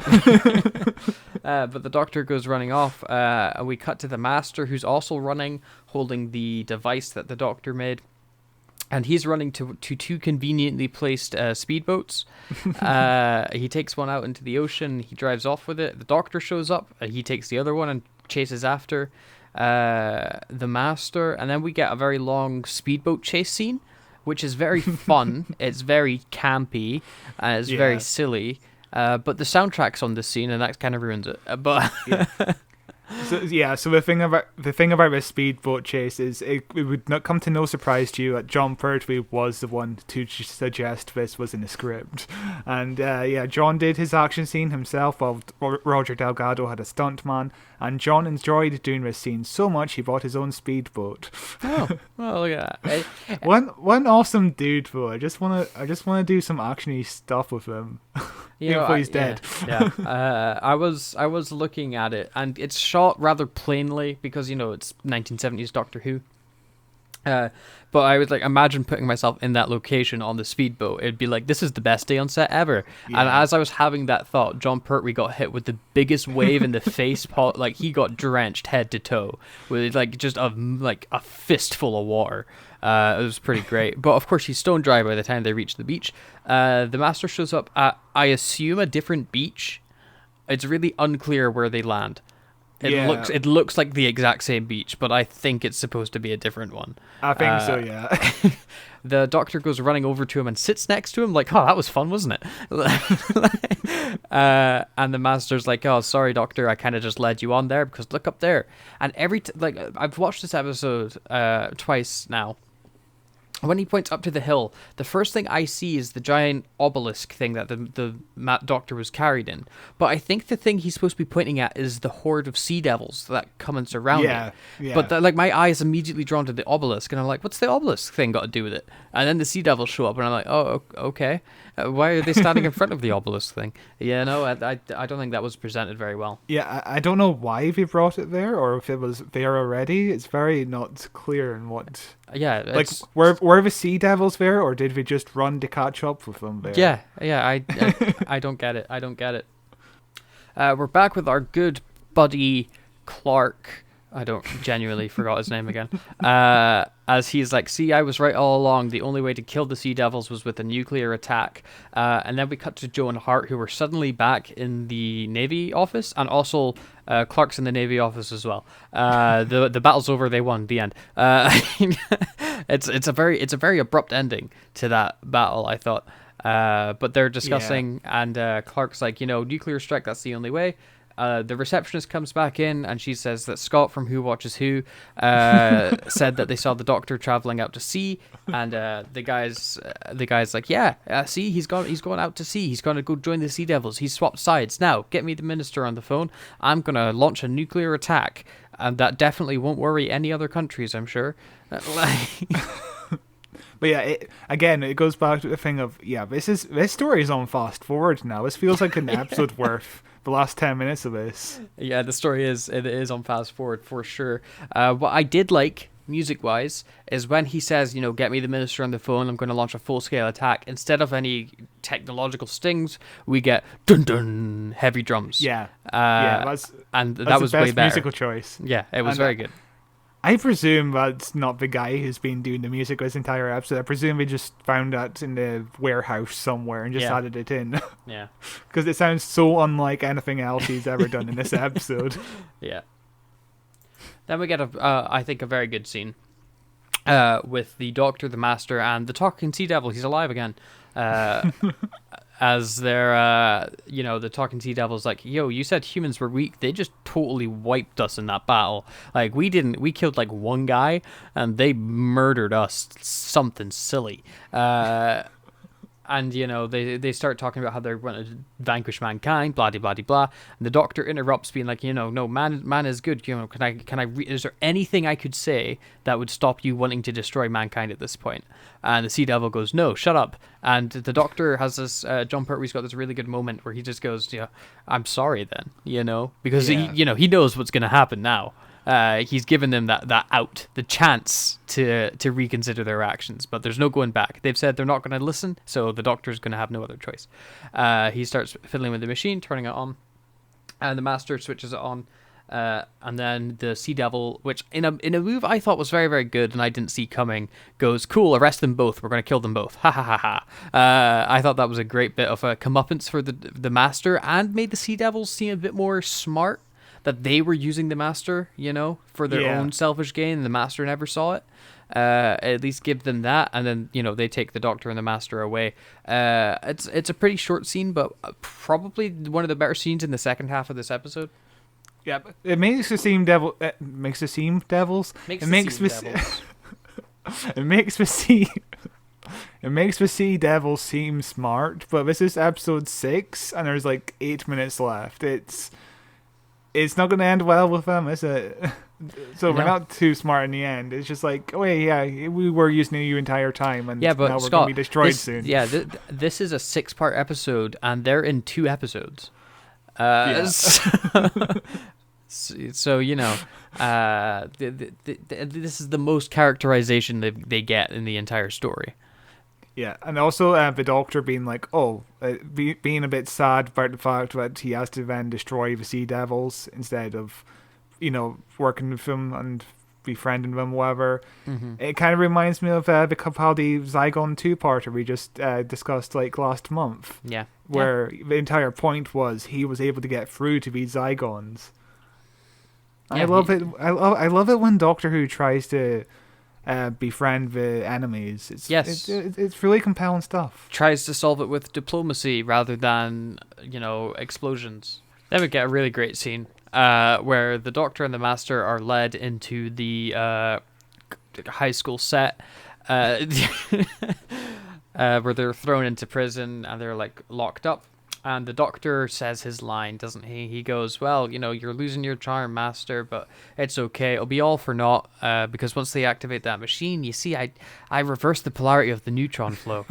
But the Doctor goes running off, and we cut to the Master, who's also running, holding the device that the Doctor made. And he's running to two conveniently placed speedboats. He takes one out into the ocean. He drives off with it. The Doctor shows up. He takes the other one and chases after the Master. And then we get a very long speedboat chase scene, which is very fun. It's very campy. And it's very silly. But the soundtrack's on this scene, and that kind of ruins it. But So the thing about this speedboat chase is it would not come to no surprise to you that John Pertwee was the one to suggest this was in the script, and John did his action scene himself while Roger Delgado had a stuntman, and John enjoyed doing this scene so much he bought his own speedboat. Oh, well, look at that. One awesome dude though. I just wanna do some actiony stuff with him. Before he's dead. I was looking at it, and it's shot rather plainly because, you know, it's 1970s Doctor Who. But I would like imagine putting myself in that location on the speedboat. It'd be like, this is the best day on set ever. And as I was having that thought, John Pertwee got hit with the biggest wave in the face. Like he got drenched head to toe with like just a fistful of water. It was pretty great. But of course, he's stone dry by the time they reach the beach. The Master shows up at, I assume, a different beach. It's really unclear where they land. It looks like the exact same beach, but I think it's supposed to be a different one. I think so, yeah. The Doctor goes running over to him and sits next to him, like, oh, that was fun, wasn't it? And the Master's like, oh, sorry, Doctor, I kind of just led you on there because look up there. And I've watched this episode twice now. When he points up to the hill, the first thing I see is the giant obelisk thing that the Doctor was carried in. But I think the thing he's supposed to be pointing at is the horde of sea devils that come and surround it. Yeah. But my eye is immediately drawn to the obelisk, and I'm like, what's the obelisk thing got to do with it? And then the sea devils show up, and I'm like, oh, okay. Why are they standing in front of the obelisk thing? Yeah, no, I don't think that was presented very well. Yeah, I don't know why they brought it there, or if it was there already. It's very not clear in what... Yeah, like were the sea devils there, or did we just run to catch up with them there? Yeah. I don't get it. I don't get it. We're back with our good buddy Clark. I don't genuinely forgot his name again. As he's like, see, I was right all along. The only way to kill the sea devils was with a nuclear attack. And then we cut to Joe and Hart, who are suddenly back in the Navy office, and also Clark's in the Navy office as well. The battle's over. They won. The end. It's a very abrupt ending to that battle, I thought. But they're discussing, and Clark's like, nuclear strike. That's the only way. The receptionist comes back in and she says that Scott from Who Watches Who said that they saw the Doctor traveling out to sea, and the guy's like, see, he's gone out to sea. He's gonna go join the Sea Devils. He's swapped sides. Now get me the Minister on the phone. I'm gonna launch a nuclear attack, and that definitely won't worry any other countries, I'm sure. But yeah, it goes back to the thing of, this story is on fast forward now. This feels like an episode worth the last 10 minutes of this. Yeah, the story is on fast forward for sure. What I did like, music-wise, is when he says, get me the Minister on the phone, I'm going to launch a full-scale attack. Instead of any technological stings, we get dun-dun, heavy drums. Yeah. That was the way best better. musical choice. Yeah, it was very good. I presume that's not the guy who's been doing the music this entire episode. I presume he just found that in the warehouse somewhere and just added it in. Yeah. Because it sounds so unlike anything else he's ever done in this episode. Yeah. Then we get I think a very good scene with the Doctor, the Master, and the talking Sea Devil. He's alive again. As they're, the talking Sea Devil's like, yo, you said humans were weak. They just totally wiped us in that battle. Like, we killed like one guy, and they murdered us. Something silly. And, they start talking about how they're going to vanquish mankind, blah, blah, blah, blah. And the Doctor interrupts, being like, no, man is good. Is there anything I could say that would stop you wanting to destroy mankind at this point? And the Sea Devil goes, no, shut up. And the Doctor has this, John Pertwee's got this really good moment where he just goes, I'm sorry then, because he knows what's going to happen now. He's given them that out, the chance to reconsider their actions, but there's no going back. They've said they're not going to listen, so the Doctor's going to have no other choice. He starts fiddling with the machine, turning it on, and the Master switches it on, and then the Sea Devil, which in a move I thought was very, very good and I didn't see coming, goes, cool, arrest them both, we're going to kill them both, ha ha ha ha. I thought that was a great bit of a comeuppance for the Master, and made the Sea Devils seem a bit more smart, that they were using the Master, for their own selfish gain, and the Master never saw it. At least give them that, and then, they take the Doctor and the Master away. It's a pretty short scene, but probably one of the better scenes in the second half of this episode. Yeah, it makes the Sea Devils. It makes the Sea Devils seem smart, but this is episode 6, and there's like 8 minutes left. It's not going to end well with them, is it? So we're not too smart in the end. It's just like, oh yeah, we were using you entire time, and but now we're Scott, going to be destroyed soon. Yeah, this is a 6-part episode, and they're in 2 episodes. So you know, this is the most characterization they get in the entire story. Yeah, and also the Doctor being like, being a bit sad about the fact that he has to then destroy the Sea Devils instead of, working with them and befriending them, whatever. Mm-hmm. It kind of reminds me of the Capaldi Zygon 2-parter we just discussed like last month. Yeah. Where the entire point was he was able to get through to these Zygons. Yeah, I love it. I love it when Doctor Who tries to befriend the enemies. It's really compelling stuff. Tries to solve it with diplomacy rather than explosions. Then we get a really great scene where the Doctor and the Master are led into the high school set where they're thrown into prison and they're like locked up. And the Doctor says his line, doesn't he? He goes, well, you're losing your charm, Master, but it's okay. It'll be all for naught, because once they activate that machine, you see, I reverse the polarity of the neutron flow,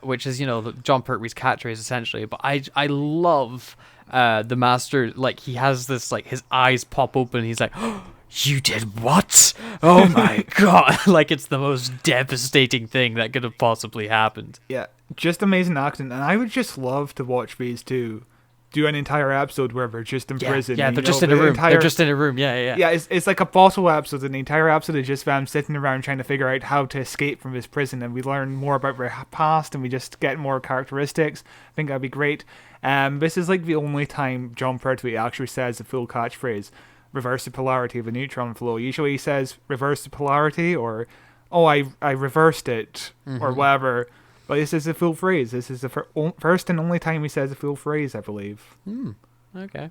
which is, John Pertwee's catchphrase, essentially. But I love the Master, like, he has this, like, his eyes pop open, he's like, oh, you did what? Oh my god. Like, it's the most devastating thing that could have possibly happened. Yeah, just amazing acting. And I would just love to watch these two do an entire episode where they're just in prison. Yeah, they're just in a room. They're just in a room, yeah. Yeah, it's like a bottle episode, and the entire episode is just them sitting around trying to figure out how to escape from this prison, and we learn more about their past, and we just get more characteristics. I think that'd be great. This is like the only time John Pertwee actually says the full catchphrase, reverse the polarity of a neutron flow. Usually he says reverse the polarity, or I reversed it, or whatever. But this is a full phrase. This is the first and only time he says a full phrase, I believe. Okay,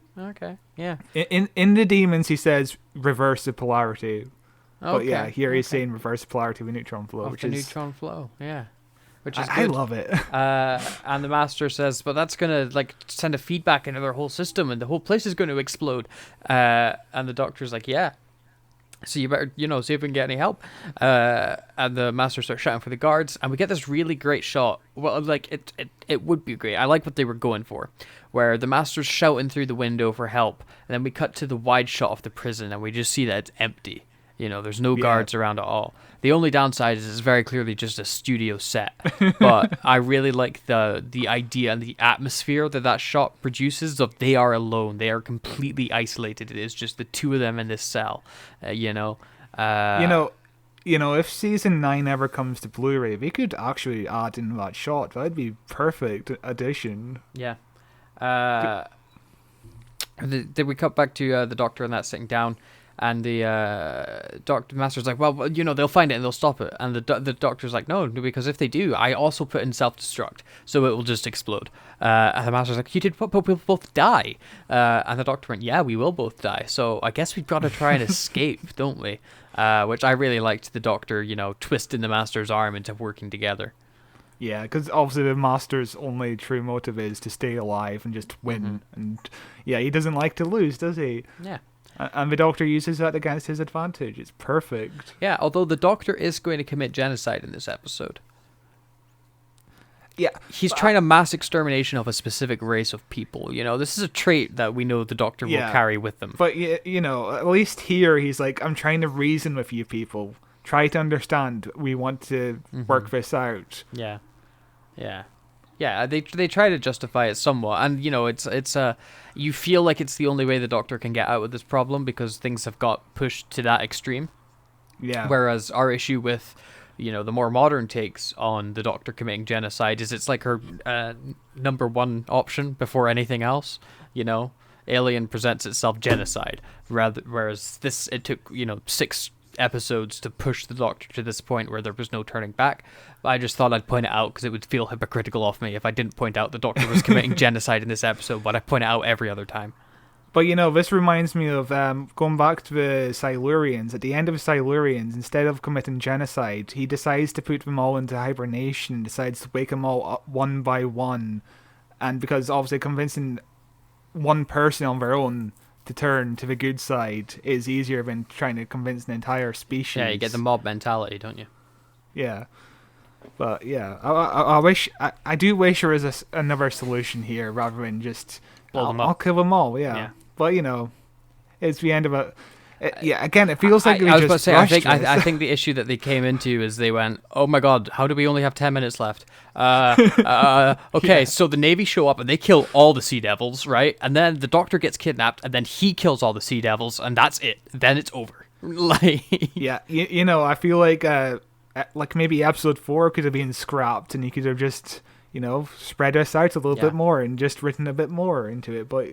yeah. In the Demons, he says reverse the polarity. But yeah, here he's saying reverse the polarity of a neutron flow. Neutron flow, yeah. Which is I love it. And the Master says, but that's going to like send a feedback into their whole system and the whole place is going to explode. And the Doctor's like, yeah. So you better, see if we can get any help. And the Master starts shouting for the guards, and we get this really great shot. Well, like, it would be great. I like what they were going for, where the Master's shouting through the window for help, and then we cut to the wide shot of the prison, and we just see that it's empty. There's no guards around at all. The only downside is it's very clearly just a studio set. But I really like the idea and the atmosphere that shot produces of they are alone. They are completely isolated. It is just the two of them in this cell, if season 9 ever comes to Blu-ray, they could actually add in that shot. That'd be perfect addition. Yeah. Did we cut back to the Doctor and that sitting down? And the Master's like, well, they'll find it and they'll stop it. And the Doctor's like, no, because if they do, I also put in self-destruct, so it will just explode. And the Master's like, you did what? But we'll both die. And the Doctor went, yeah, we will both die. So I guess we've got to try and escape, don't we? Which I really liked the Doctor, twisting the Master's arm into working together. Yeah, because obviously the Master's only true motive is to stay alive and just win. And yeah, he doesn't like to lose, does he? Yeah. And the Doctor uses that against his advantage. It's perfect. Yeah, although the Doctor is going to commit genocide in this episode. Yeah. He's trying a mass extermination of a specific race of people. This is a trait that we know the Doctor will carry with them. But, at least here he's like, I'm trying to reason with you people. Try to understand. We want to work this out. Yeah. Yeah, they try to justify it somewhat, and it's you feel like it's the only way the Doctor can get out of this problem because things have got pushed to that extreme. Yeah. Whereas our issue with the more modern takes on the Doctor committing genocide is it's like her number one option before anything else. Alien presents itself genocide, whereas it took 6 episodes to push the Doctor to this point where there was no turning back. I just thought I'd point it out because it would feel hypocritical of me if I didn't point out the Doctor was committing genocide in this episode, but I point it out every other time. But this reminds me of going back to the Silurians. At the end of Silurians, instead of committing genocide, he decides to put them all into hibernation and decides to wake them all up one by one. And because obviously convincing one person on their own to turn to the good side is easier than trying to convince an entire species. Yeah, you get the mob mentality, don't you? Yeah. But yeah, I do wish there was another solution here rather than just blow them up. I'll kill them all. Yeah. But it's the end of a. Yeah, again, it feels like I was about to say. I I think the issue that they came into is they went, "Oh my God, how do we only have 10 minutes left?" Okay, so the Navy show up and they kill all the Sea Devils, right? And then the Doctor gets kidnapped, and then he kills all the Sea Devils, and that's it. Then it's over. Like, yeah, you know, I feel like maybe episode 4 could have been scrapped, and you could have just spread us out a little bit more and just written a bit more into it, but.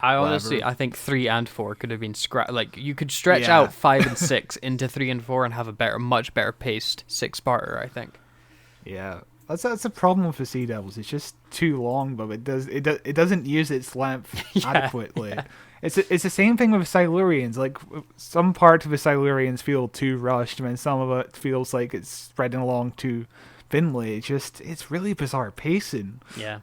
I honestly, I think 3 and 4 could have been scrapped. Like, you could stretch out 5 and 6 into 3 and 4 and have a much better paced 6-parter, I think. Yeah, that's a problem with the Sea Devils. It's just too long, but it doesn't use its length adequately. Yeah. It's the same thing with Silurians. Like, some parts of the Silurians feel too rushed, and then some of it feels like it's spreading along too thinly. It's really bizarre pacing. Yeah.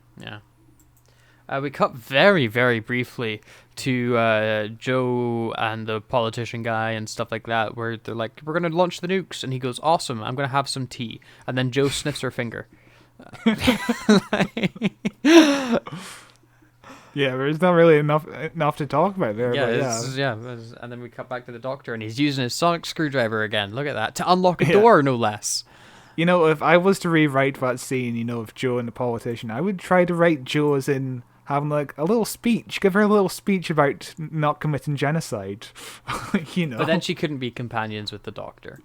We cut very, very briefly to Joe and the politician guy and stuff like that, where they're like, "We're going to launch the nukes," and he goes, "Awesome, I'm going to have some tea." And then Joe sniffs her finger. Yeah, there's not really enough to talk about there. Yeah, and then we cut back to the Doctor, and he's using his sonic screwdriver again. Look at that, to unlock a door, no less. If I was to rewrite that scene, of Joe and the politician, I would try to write Joe as in having like a little speech, give her a little speech about not committing genocide. But then she couldn't be companions with the Doctor.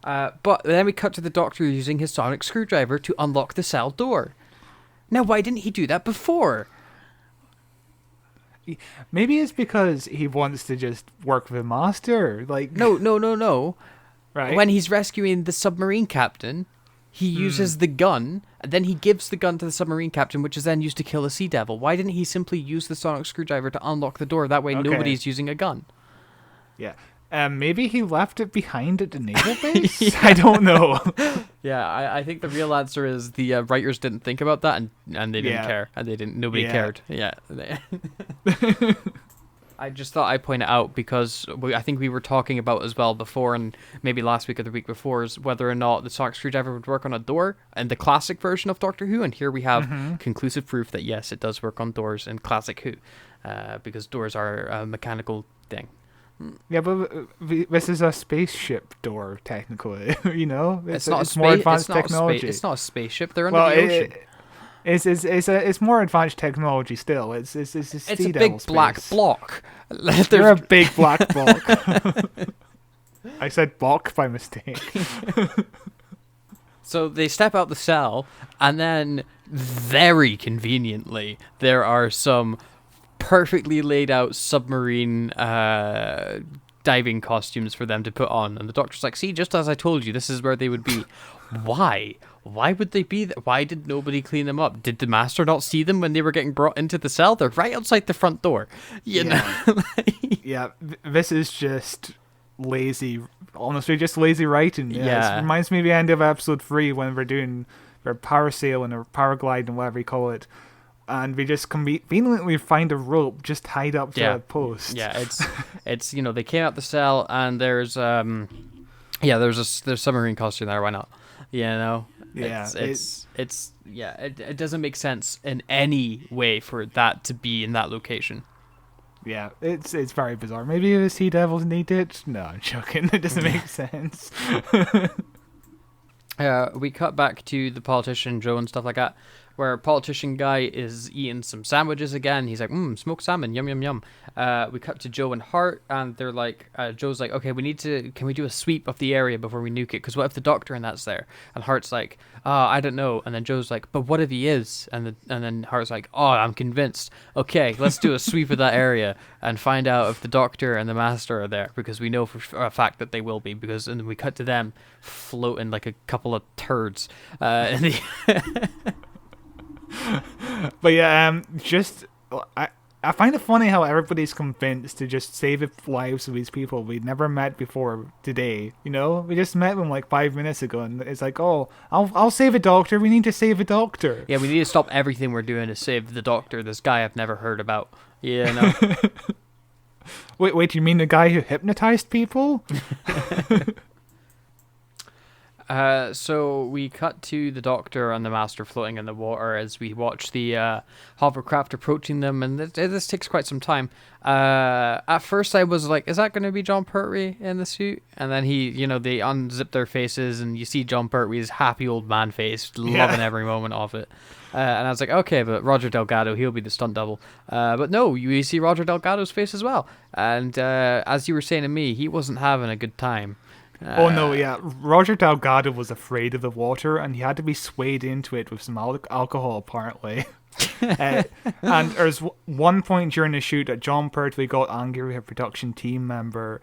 But then we cut to the Doctor using his sonic screwdriver to unlock the cell door. Now, why didn't he do that before? Maybe it's because he wants to just work with a master. Like No. Right. When he's rescuing the submarine captain, he uses the gun, and then he gives the gun to the submarine captain, which is then used to kill a Sea Devil. Why didn't he simply use the sonic screwdriver to unlock the door? That way nobody's using a gun. Yeah. Maybe he left it behind at the naval base? I don't know. Yeah, I think the real answer is the writers didn't think about that, and they didn't care. And nobody cared. Yeah. I just thought I'd point it out because I think we were talking about as well before, and maybe last week or the week before, is whether or not the sonic screwdriver would work on a door in the classic version of Doctor Who, and here we have conclusive proof that yes, it does work on doors in classic Who, because doors are a mechanical thing. Yeah, but this is a spaceship door, technically. It's more advanced technology. It's not a spaceship. They're under the ocean. It's more advanced technology still. It's a big black block. You're a big black block. I said block by mistake. So they step out the cell, and then very conveniently there are some perfectly laid out submarine diving costumes for them to put on, and the Doctor's like, "See, just as I told you, this is where they would be." Why would they be there? Why did nobody clean them up? Did the Master not see them when they were getting brought into the cell? They're right outside the front door. Yeah, this is just lazy, honestly, just lazy writing. It reminds me of the end of episode 3 when we're doing our parasailing or paragliding, whatever you call it. And we just conveniently find a rope just tied up to a post. Yeah, it's they came out the cell, and there's there's submarine costume there. Why not? Yeah, it doesn't make sense in any way for that to be in that location. Yeah, it's very bizarre. Maybe the Sea Devils need it. No, I'm joking. It doesn't make sense. We cut back to the politician Joe and stuff like that, where a politician guy is eating some sandwiches again. He's like, smoked salmon, yum, yum, yum. We cut to Joe and Hart, and they're like, Joe's like, okay, can we do a sweep of the area before we nuke it? Because what if the Doctor and that's there? And Hart's like, I don't know. And then Joe's like, but what if he is? And then Hart's like, I'm convinced. Okay, let's do a sweep of that area and find out if the Doctor and the Master are there, because we know for a fact that they will be, and then we cut to them floating like a couple of turds in the... But yeah, I find it funny how everybody's convinced to just save the lives of these people we'd never met before today. We just met them like 5 minutes ago, and it's like, I'll save a Doctor. We need to save a Doctor. Yeah, we need to stop everything we're doing to save the Doctor. This guy I've never heard about. Wait, you mean the guy who hypnotized people? So we cut to the Doctor and the Master floating in the water as we watch the hovercraft approaching them, and this takes quite some time. At first I was like, is that going to be John Pertwee in the suit? And then they unzip their faces, and you see John Pertwee's happy old man face, loving every moment of it. And I was like, okay, but Roger Delgado, he'll be the stunt double. But no, you see Roger Delgado's face as well. And as you were saying to me, he wasn't having a good time. Oh no, yeah. Roger Delgado was afraid of the water, and he had to be swayed into it with some alcohol, apparently. And there's one point during the shoot that John Pertwee got angry with a production team member.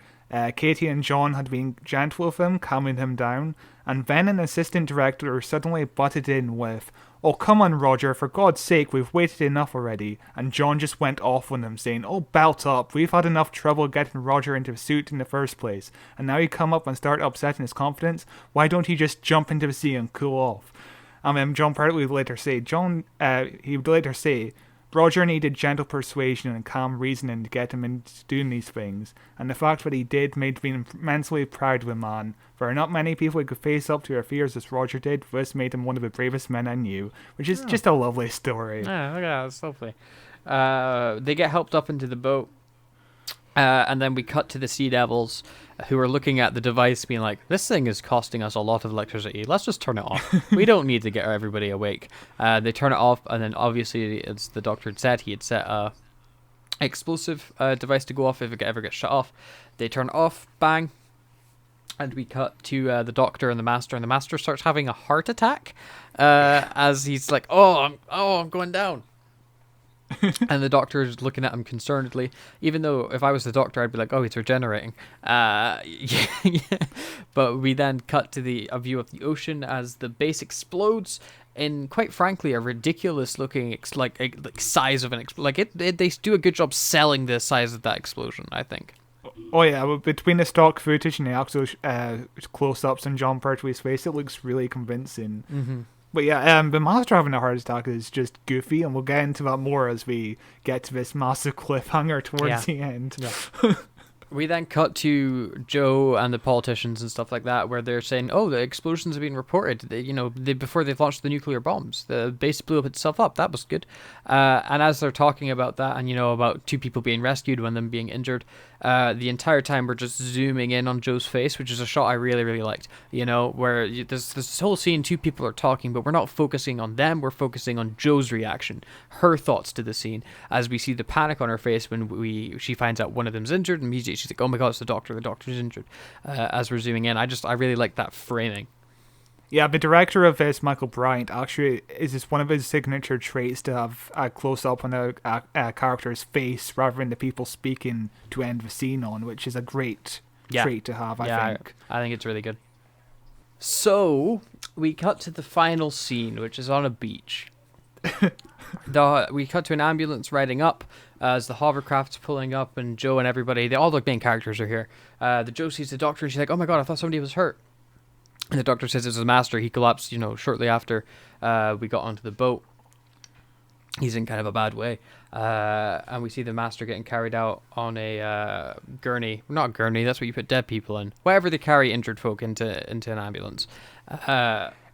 Katie and John had been gentle with him, calming him down, and then an assistant director suddenly butted in with, "Oh, come on, Roger, for God's sake, we've waited enough already." And John just went off on him, saying, "Oh, belt up, we've had enough trouble getting Roger into a suit in the first place, and now you come up and start upsetting his confidence? Why don't you just jump into the sea and cool off?" And then John Pertwee would later say, Roger needed gentle persuasion and calm reasoning to get him into doing these things, and the fact that he did made me immensely proud of the man. There are not many people who could face up to their fears as Roger did. This made him one of the bravest men I knew, which is just a lovely story. Yeah, look at that, it's lovely. They get helped up into the boat, and then we cut to the Sea Devils, who are looking at the device being like, this thing is costing us a lot of electricity, let's just turn it off. We don't need to get everybody awake. They turn it off, and then obviously, as the Doctor had said, he had set a explosive device to go off if it ever gets shut off. They turn it off, bang, and we cut to the Doctor and the Master starts having a heart attack as he's like, I'm going down. And the Doctor is looking at him concernedly, even though if I was the Doctor, I'd be like, oh, he's regenerating. But we then cut to a view of the ocean as the base explodes in, quite frankly, a ridiculous looking size of an they do a good job selling the size of that explosion, I think. Oh yeah, well, between the stock footage and the actual close-ups on John Pertwee's face, it looks really convincing. Mm-hmm. But yeah, the Master having a heart attack is just goofy, and we'll get into that more as we get to this massive cliffhanger towards the end. Yeah. We then cut to Joe and the politicians and stuff like that, where they're saying, "Oh, the explosions have been reported. Before they've launched the nuclear bombs, the base blew itself up. That was good." And as they're talking about that, and about 2 people being rescued, one of them being injured, the entire time we're just zooming in on Joe's face, which is a shot I really, really liked. Where there's this whole scene, 2 people are talking, but we're not focusing on them. We're focusing on Joe's reaction, her thoughts to the scene, as we see the panic on her face when she finds out one of them's injured, and immediately she's like, "Oh my God, it's the Doctor. The Doctor's injured." As we're zooming in, I really like that framing. Yeah, the director of this, Michael Bryant, actually is just one of his signature traits to have a close-up on a character's face rather than the people speaking to end the scene on, which is a great trait to have, I think. I think it's really good. So, we cut to the final scene, which is on a beach. We cut to an ambulance riding up as the hovercraft's pulling up, and Joe and everybody, all the main characters are here. The Joe sees the Doctor, and she's like, "Oh my God, I thought somebody was hurt." And the Doctor says it's the Master. He collapsed, shortly after we got onto the boat. He's in kind of a bad way. And we see the Master getting carried out on a gurney. Not gurney, that's what you put dead people in. Wherever they carry injured folk into an ambulance.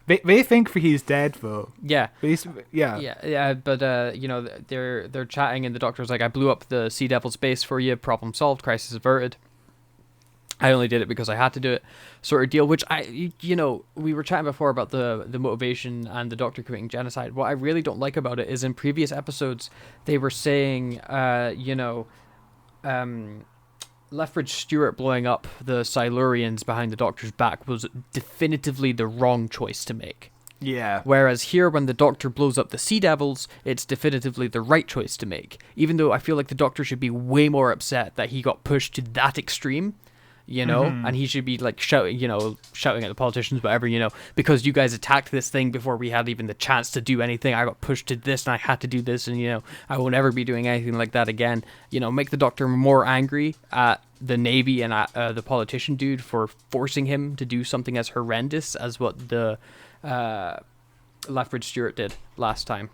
They think he's dead, though. Yeah. Yeah. But they're chatting, and the Doctor's like, "I blew up the Sea Devil's base for you. Problem solved. Crisis averted. I only did it because I had to do it," sort of deal. Which we were chatting before about the motivation and the Doctor committing genocide. What I really don't like about it is in previous episodes they were saying, Lethbridge Stewart blowing up the Silurians behind the Doctor's back was definitively the wrong choice to make. Yeah. Whereas here, when the Doctor blows up the Sea Devils, it's definitively the right choice to make. Even though I feel like the Doctor should be way more upset that he got pushed to that extreme. And he should be like shouting at the politicians, whatever, because you guys attacked this thing before we had even the chance to do anything. I got pushed to this and I had to do this, and I will never be doing anything like that again. Make the Doctor more angry at the Navy and at the politician dude for forcing him to do something as horrendous as what the Lethbridge Stewart did last time.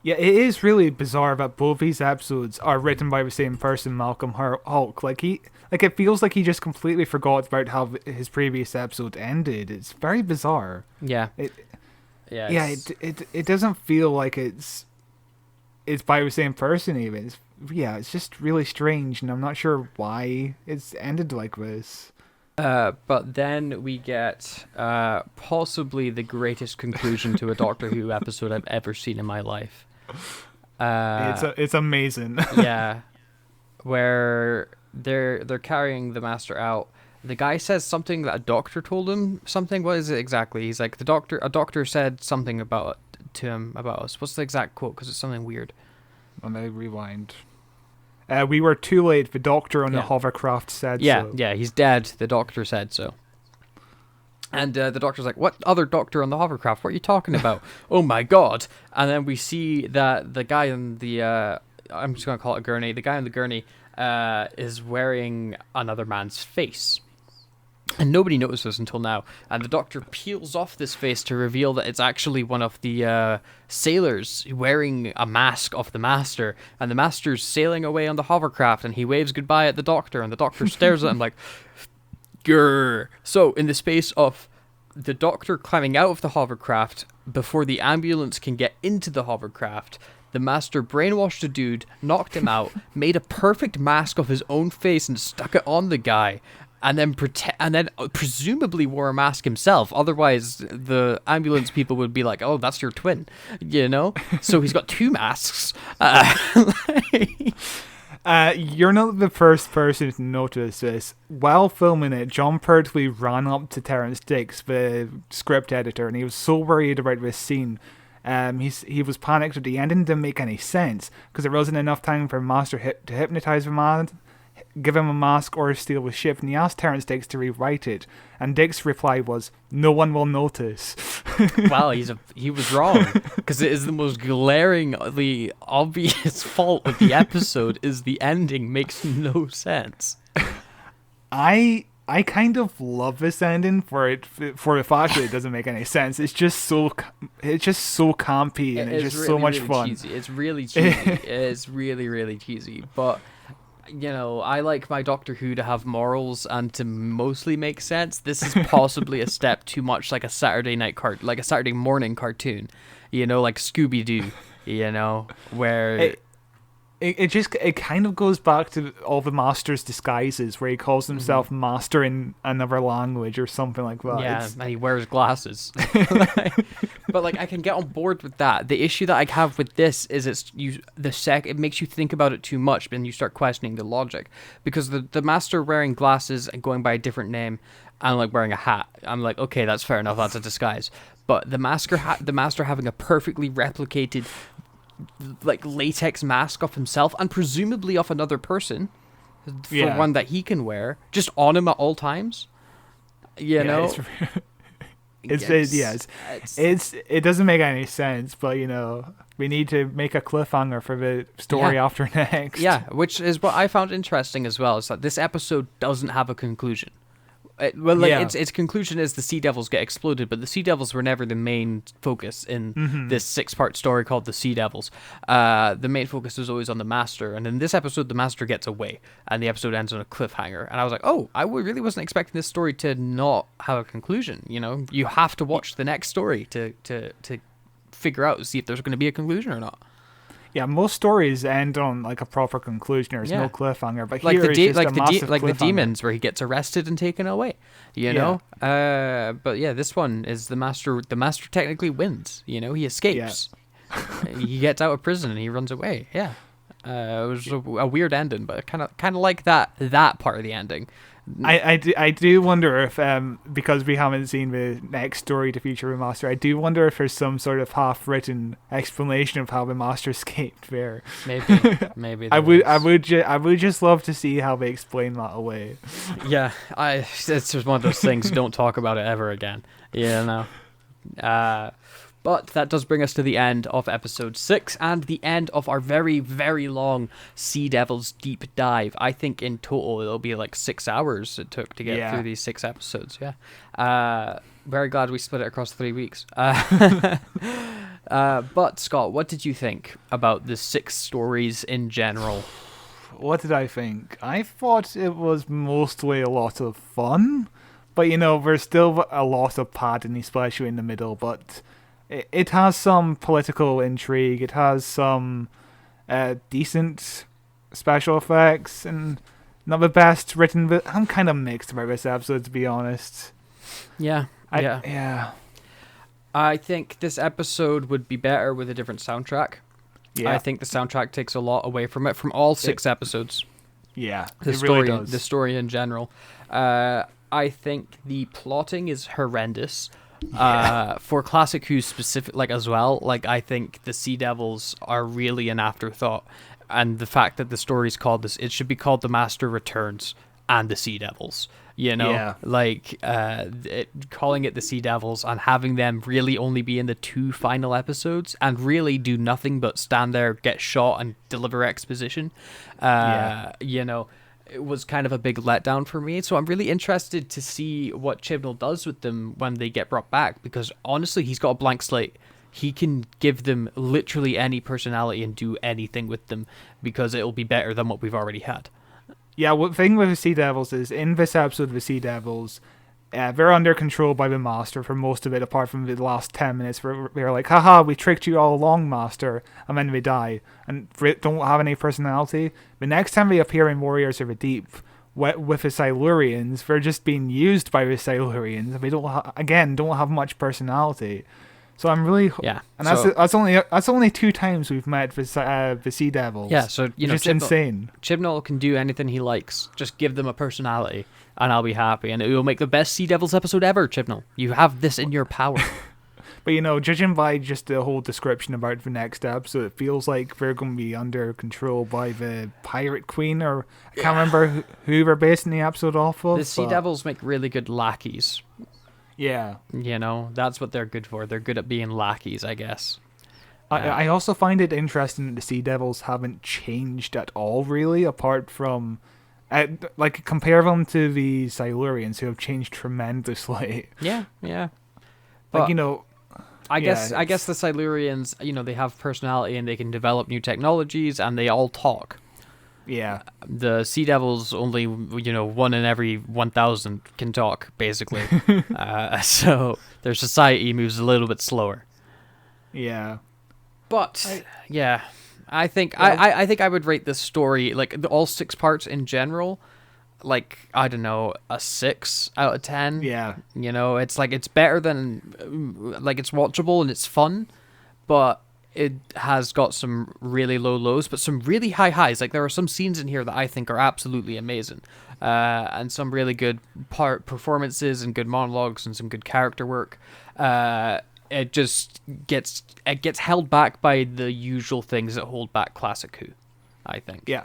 Yeah, it is really bizarre that both these episodes are written by the same person, Malcolm Hulk. It feels like he just completely forgot about how his previous episode ended. It's very bizarre. Yeah. It doesn't feel like it's by the same person even. It's just really strange, and I'm not sure why it's ended like this. But then we get possibly the greatest conclusion to a Doctor Who episode I've ever seen in my life. It's amazing. Yeah, where they're carrying the Master out. The guy says something that a doctor told him something. What is it exactly? He's like, a doctor said something about us. What's the exact quote? Because it's something weird. Let me rewind. We were too late. The doctor on the hovercraft said so. Yeah, he's dead. The doctor said so. And the doctor's like, what other doctor on the hovercraft? What are you talking about? Oh my god. And then we see that the guy on the, I'm just going to call it a gurney. The guy on the gurney is wearing another man's face. And nobody notices until now. And the doctor peels off this face to reveal that it's actually one of the sailors wearing a mask of the Master. And the Master's sailing away on the hovercraft, and he waves goodbye at the doctor, and the doctor stares at him like, grrr. So, in the space of the doctor climbing out of the hovercraft, before the ambulance can get into the hovercraft, the Master brainwashed a dude, knocked him out, made a perfect mask of his own face and stuck it on the guy, and then presumably wore a mask himself. Otherwise, the ambulance people would be like, "Oh, that's your twin," you know. So he's got two masks. You're not the first person to notice this. While filming it, John Pertwee ran up to Terrence Dicks, the script editor, and he was so worried about this scene. He was panicked that the ending didn't make any sense because there wasn't enough time for Master to hypnotize the man, give him a mask, or steal the ship, and he asked Terrence Dicks to rewrite it, and Dicks' reply was, "No one will notice." Wow, he was wrong, because it is the most glaringly obvious fault of the episode is the ending makes no sense. I kind of love this ending for the fact that it doesn't make any sense. It's just so campy, and it's just really, so much really fun. Cheesy. It's really cheesy. It's really, really cheesy, but you know, I like my Doctor Who to have morals and to mostly make sense. This is possibly a step too much like a Saturday morning cartoon, you know, like Scooby-Doo, you know, where it kind of goes back to all the Master's disguises where he calls himself Master in another language or something like that. Yeah, and he wears glasses. But like, I can get on board with that. The issue that I have with this is it makes you think about it too much, and you start questioning the logic, because the Master wearing glasses and going by a different name and like wearing a hat, I'm like, okay, that's fair enough, that's a disguise. But the Master having a perfectly replicated like latex mask of himself and presumably of another person for one that he can wear just on him at all times, you know. It doesn't make any sense, but you know, we need to make a cliffhanger for the story after next. Yeah, which is what I found interesting as well, is that this episode doesn't have a conclusion. Its conclusion is the Sea Devils get exploded, but the Sea Devils were never the main focus in this 6-part story called the Sea Devils. The main focus was always on the Master, and in this episode, the Master gets away, and the episode ends on a cliffhanger. And I was like, oh, I really wasn't expecting this story to not have a conclusion. You know, you have to watch the next story to figure out, see if there's going to be a conclusion or not. Yeah, most stories end on like a proper conclusion. There's no cliffhanger, but like here it's just a massive like the cliffhanger. Demons, where he gets arrested and taken away. You know, but yeah, this one is the Master. The Master technically wins. You know, he escapes. Yeah. He gets out of prison and he runs away. Yeah, it was a weird ending, but kind of like that part of the ending. I do wonder if because we haven't seen the next story to feature the Master, I do wonder if there's some sort of half-written explanation of how the Master escaped there. Maybe I would just love to see how they explain that away. Yeah, it's just one of those things. Don't talk about it ever again. You know. But that does bring us to the end of episode 6 and the end of our very, very long Sea Devils deep dive. I think in total it'll be like 6 hours it took to get through these 6 episodes. Yeah. Very glad we split it across 3 weeks. But Scott, what did you think about the 6 stories in general? What did I think? I thought it was mostly a lot of fun, but there's still a lot of padding, especially in the middle. But it has some political intrigue. It has some decent special effects, and not the best written. But I'm kind of mixed about this episode, to be honest. Yeah. I think this episode would be better with a different soundtrack. Yeah. I think the soundtrack takes a lot away from it, from all 6 episodes. Yeah, The it story, really does. the story in general. I think the plotting is horrendous. For Classic Who specific, as well. I think the Sea Devils are really an afterthought, and the fact that the story's called this, it should be called The Master Returns and the Sea Devils. Yeah. Calling it the Sea Devils and having them really only be in the 2 final episodes and really do nothing but stand there, get shot, and deliver exposition. It was kind of a big letdown for me. So I'm really interested to see what Chibnall does with them when they get brought back, because honestly, he's got a blank slate. He can give them literally any personality and do anything with them, because it'll be better than what we've already had. Yeah, the thing with the Sea Devils is, in this episode of the Sea Devils, they're under control by the Master for most of it, apart from the last 10 minutes where they're like, haha, we tricked you all along, Master, and then they die, and don't have any personality. The next time they appear in Warriors of the Deep, with the Silurians, they're just being used by the Silurians, and they don't have much personality. So I'm really and that's only 2 times we've met the Sea Devils. Yeah, so just insane. Chibnall can do anything he likes. Just give them a personality, and I'll be happy. And it will make the best Sea Devils episode ever. Chibnall, you have this in your power. But judging by just the whole description about the next episode, it feels like they're going to be under control by the Pirate Queen, or I can't remember who they're basing the episode off of. The Sea Devils make really good lackeys. Yeah. That's what they're good for. They're good at being lackeys, I guess. I also find it interesting that the Sea Devils haven't changed at all, really, apart from... compare them to the Silurians, who have changed tremendously. Yeah. But, I guess the Silurians, they have personality and they can develop new technologies and they all talk. Yeah. The Sea Devils only, 1 in every 1,000 can talk, basically. So their society moves a little bit slower. Yeah. But I think I think I would rate this story, all 6 parts in general, I don't know, a 6 out of 10. Yeah. It's better than it's watchable and it's fun, but it has got some really low lows, but some really high highs. There are some scenes in here that I think are absolutely amazing, and some really good performances and good monologues and some good character work. It just gets held back by the usual things that hold back Classic Who, I think. Yeah.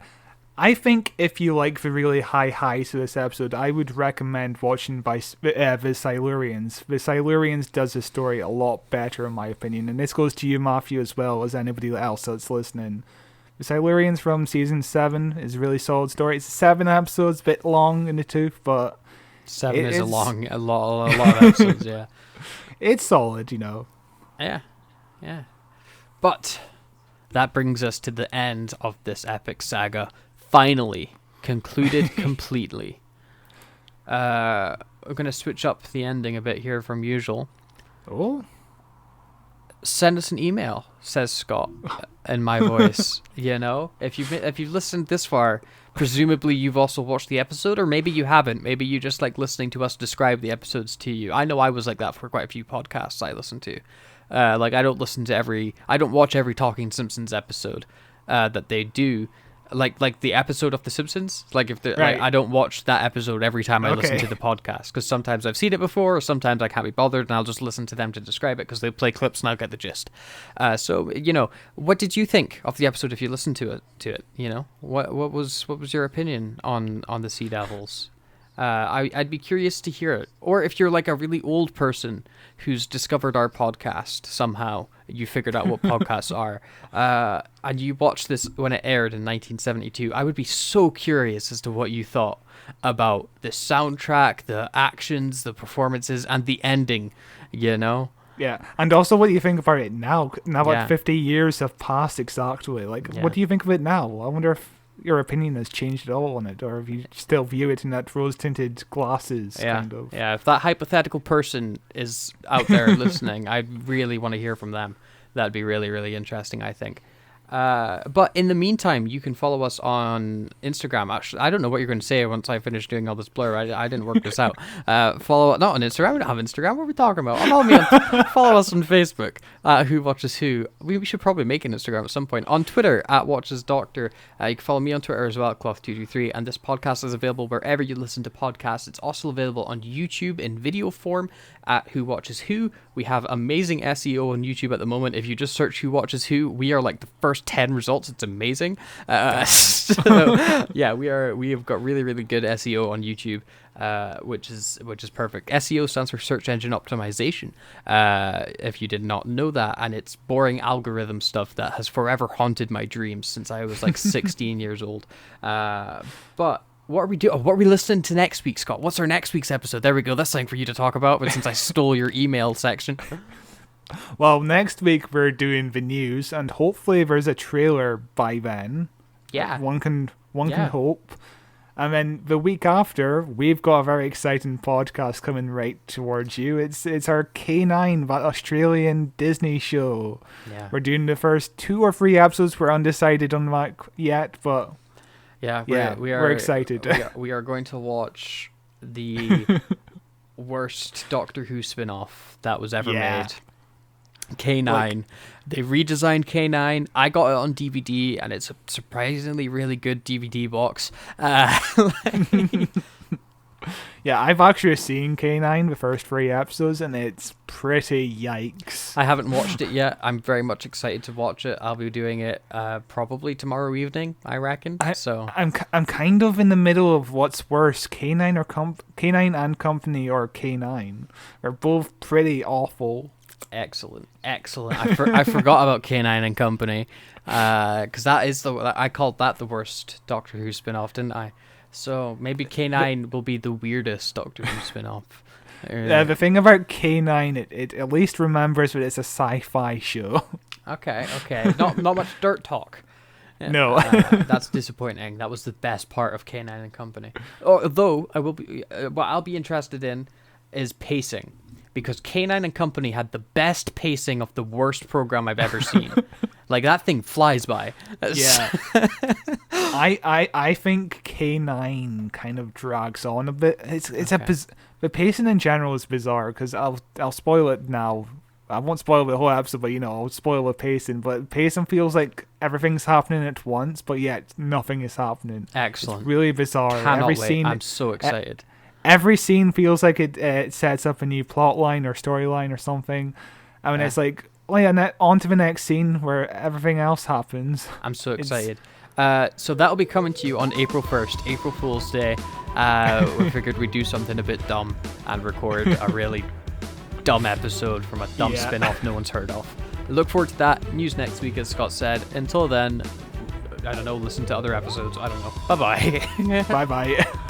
I think if you like the really high highs of this episode, I would recommend watching the Silurians. The Silurians does the story a lot better, in my opinion, and this goes to you, Matthew, as well as anybody else that's listening. The Silurians from season 7 is a really solid story. It's 7 episodes, a bit long in the tooth, but 7 is a lot of episodes. Yeah, it's solid, Yeah. But that brings us to the end of this epic saga. Finally concluded completely. We're going to switch up the ending a bit here from usual. Oh. Send us an email, says Scott, in my voice. If you've listened this far, presumably you've also watched the episode, or maybe you haven't. Maybe you just like listening to us describe the episodes to you. I know I was like that for quite a few podcasts I listened to. I don't watch every Talking Simpsons episode that they do. Like the episode of The Simpsons. I don't watch that episode every time I listen to the podcast, because sometimes I've seen it before, or sometimes I can't be bothered, and I'll just listen to them to describe it because they play clips and I'll get the gist. So what did you think of the episode if you listened to it? What was your opinion on the Sea Devils? I'd be curious to hear it. Or if you're like a really old person who's discovered our podcast somehow, you figured out what podcasts are, and you watched this when it aired in 1972, I would be so curious as to what you thought about the soundtrack, the actions, the performances, and the ending, Yeah, and also what do you think about it now? Now Yeah. 50 years have passed exactly. Like, Yeah. what do you think of it now? I wonder if your opinion has changed at all on it, or if you still view it in that rose-tinted glasses kind of. Yeah, if that hypothetical person is out there listening, I really want to hear from them. That'd be really, really interesting, I think. But in the meantime, you can follow us on Instagram. Actually, I don't know what you're going to say once I finish doing all this blur. I didn't work this out. Follow not on Instagram. We don't have Instagram. What are we talking about? Follow us on Facebook. Who Watches Who. We should probably make an Instagram at some point. On Twitter @WatchesDoctor. You can follow me on Twitter as well @Cloth223. And this podcast is available wherever you listen to podcasts. It's also available on YouTube in video form at Who Watches Who. We have amazing SEO on YouTube at the moment. If you just search Who Watches Who, we are like the first 10 results. It's amazing. So, yeah, we have got really, really good SEO on YouTube, which is perfect. SEO stands for search engine optimization. If you did not know that, and it's boring algorithm stuff that has forever haunted my dreams since I was like 16 years old. But what are we doing? What are we listening to next week, Scott? What's our next week's episode? There we go. That's something for you to talk about. But since I stole your email section. Well, next week we're doing the news, and hopefully there's a trailer by then. Yeah. One can hope. And then the week after, we've got a very exciting podcast coming right towards you. It's our K9, that Australian Disney show. Yeah. We're doing the first 2 or 3 episodes. We're undecided on that yet, but Yeah, we're excited. We are going to watch the worst Doctor Who spin-off that was ever made. K9. They redesigned K9. I got it on DVD, and it's a surprisingly really good DVD box. Yeah, I've actually seen K9, the first 3 episodes, and it's pretty yikes. I haven't watched it yet. I'm very much excited to watch it. I'll be doing it probably tomorrow evening, I reckon. I'm kind of in the middle of what's worse, K9 or K9 and Company or K9. They're both pretty awful. Excellent. I forgot about K9 and Company, because that is I called that the worst Doctor Who spin-off, didn't I? So maybe K9 will be the weirdest Doctor Who spin-off. The thing about K9, it at least remembers that it's a sci-fi show. Okay. Not much dirt talk. No. That's disappointing. That was the best part of K9 and Company. Although I'll be interested in is pacing, because K9 and Company had the best pacing of the worst program I've ever seen. Like, that thing flies by. Yeah. I think K9 kind of drags on a bit. The pacing in general is bizarre, because I'll spoil it now. I won't spoil the whole episode, but I'll spoil the pacing. But pacing feels like everything's happening at once, but yet nothing is happening. Excellent. It's really bizarre. Cannot wait. I'm so excited. Every scene feels like it sets up a new plot line or storyline or something. I mean, it's like, on to the next scene where everything else happens. I'm so excited. So that'll be coming to you on April 1st, April Fool's Day. We figured we'd do something a bit dumb and record a really dumb episode from a dumb spin-off no one's heard of. Look forward to that. News next week, as Scott said. Until then, I don't know, listen to other episodes. I don't know. Bye-bye. Bye-bye.